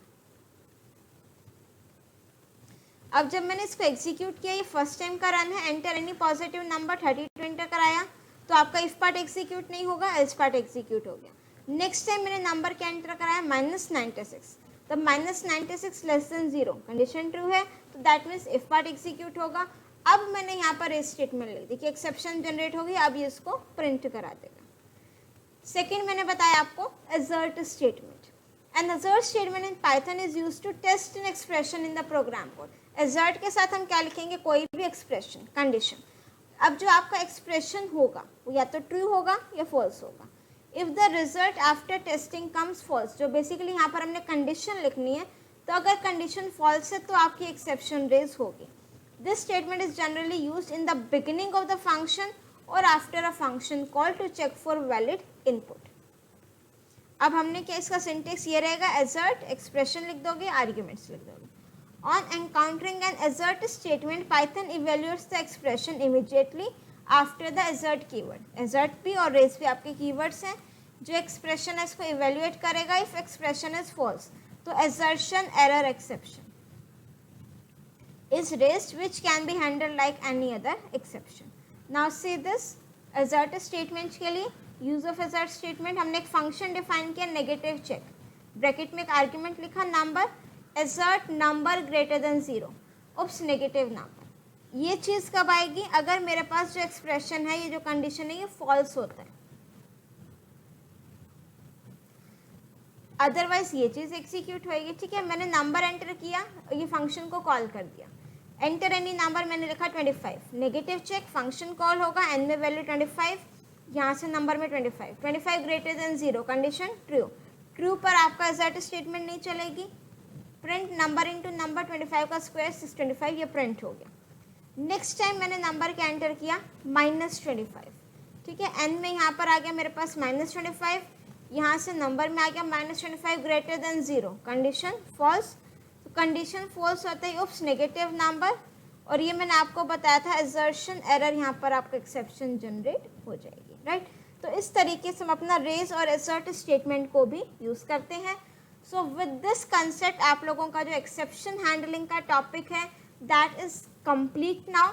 अब जब मैंने इसको एग्जीक्यूट किया, ये फर्स्ट टाइम का रन है, enter any positive number 32 enter कराया, तो आपका इफ पार्ट एग्जीक्यूट नहीं होगा, एल्स पार्ट एग्जीक्यूट हो गया. नेक्स्ट टाइम मैंने नंबर क्या एंटर कराया? -96. तब -96 लेस देन 0 कंडीशन ट्रू है, तो that means if part execute होगा. अब मैंने यहाँ पर रेज स्टेटमेंट लिख दी कि एक्सेप्शन जनरेट होगी, अब ये इसको प्रिंट करा देगा. सेकेंड मैंने बताया आपको assert statement. An assert statement in Python is used to test an expression in the program code. Assert के साथ हम क्या लिखेंगे? कोई भी एक्सप्रेशन कंडीशन. अब जो आपका एक्सप्रेशन होगा वो या तो ट्रू होगा या फॉल्स होगा. If the result after testing comes false, जो बेसिकली यहाँ पर हमने कंडीशन लिखनी है, तो अगर कंडीशन फॉल्स है तो आपकी एक्सेप्शन रेज होगी. This statement is generally used in the beginning of the function और after a function call to check for valid input. अब हमने क्या, इसका सिंटेक्स ये रहेगा, असर्ट एक्सप्रेशन लिख दोगे, आर्ग्यूमेंट्स लिख दोगे. On encountering an assert statement Python evaluates the expression immediately after the assert keyword. Assert भी और रेज भी आपके कीवर्ड्स हैं. जो एक्सप्रेशन है इसको इवेल्युएट करेगा इफ एक्सप्रेशन इज फॉल्स. तो assertion error exception is raised which can be handled like any other exception. Now see this assert statement के लिए यूज ऑफ असर्ट स्टेटमेंट, हमने एक फंक्शन डिफाइन किया नेगेटिव चेक, ब्रैकेट में एक argument लिखा number, assert number greater than 0, उप्स negative number. ये चीज़ कब आएगी? अगर मेरे पास जो एक्सप्रेशन है, ये जो कंडीशन है, ये फॉल्स होता है. अदरवाइज ये चीज़ एग्जीक्यूट होएगी. ठीक है, मैंने नंबर एंटर किया, ये फंक्शन को कॉल कर दिया. एंटर एनी नंबर मैंने लिखा 25, नेगेटिव चेक, फंक्शन कॉल होगा, एन में वैल्यू 25, यहाँ से नंबर में 25 greater than 0 condition true. True पर आपका असर्ट स्टेटमेंट नहीं चलेगी. प्रिंट नंबर इंटू नंबर, 25 का स्क्वायर 625, ये प्रिंट हो गया. नेक्स्ट टाइम मैंने नंबर क्या एंटर किया? -25. ठीक है, एन में यहाँ पर आ गया मेरे पास -25, यहाँ से नंबर में आ गया -25 ग्रेटर देन 0 कंडीशन फॉल्स. तो कंडीशन फॉल्स होता है उप्स नेगेटिव नंबर, और ये मैंने आपको बताया था असर्शन एरर, यहाँ पर आपका एक्सेप्शन जनरेट हो जाएगी, राइट. तो इस तरीके से हम अपना रेज और असर्ट स्टेटमेंट को भी यूज़ करते हैं. सो विद दिस कंसेप्ट आप लोगों का जो एक्सेप्शन हैंडलिंग का टॉपिक है that is complete now.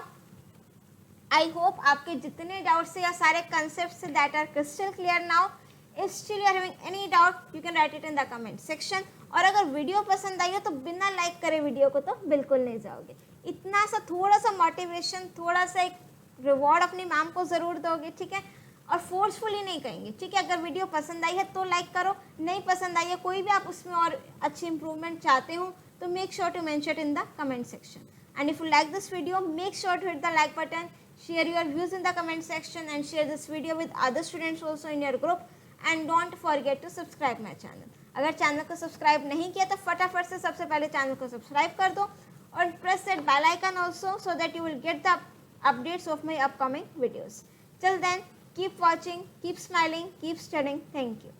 I hope आपके जितने डाउट्स है या सारे concepts that are crystal clear now. If still you are having any doubt, you can write it in the comment section. और अगर video पसंद आई हो तो बिना लाइक करे वीडियो को तो बिल्कुल नहीं जाओगे. इतना सा थोड़ा सा मोटिवेशन, थोड़ा सा एक रिवॉर्ड अपनी मैम को ज़रूर दोगे, ठीक है. और फोर्सफुली नहीं कहेंगे, ठीक है. अगर वीडियो पसंद आई है तो लाइक करो, नहीं पसंद आई है कोई भी आप उसमें और अच्छी इंप्रूवमेंट चाहते हो तो make sure to mention in the comment section. And if you like this video, make sure to hit the like button, share your views in the comment section and share this video with other students also in your group. And don't forget to subscribe my channel. अगर channel को subscribe नहीं किया तो फटाफट से सबसे पहले channel को सब्सक्राइब कर दो और press that bell icon also so that you will get the updates of my upcoming videos. Till then keep watching, keep smiling, keep studying. Thank you.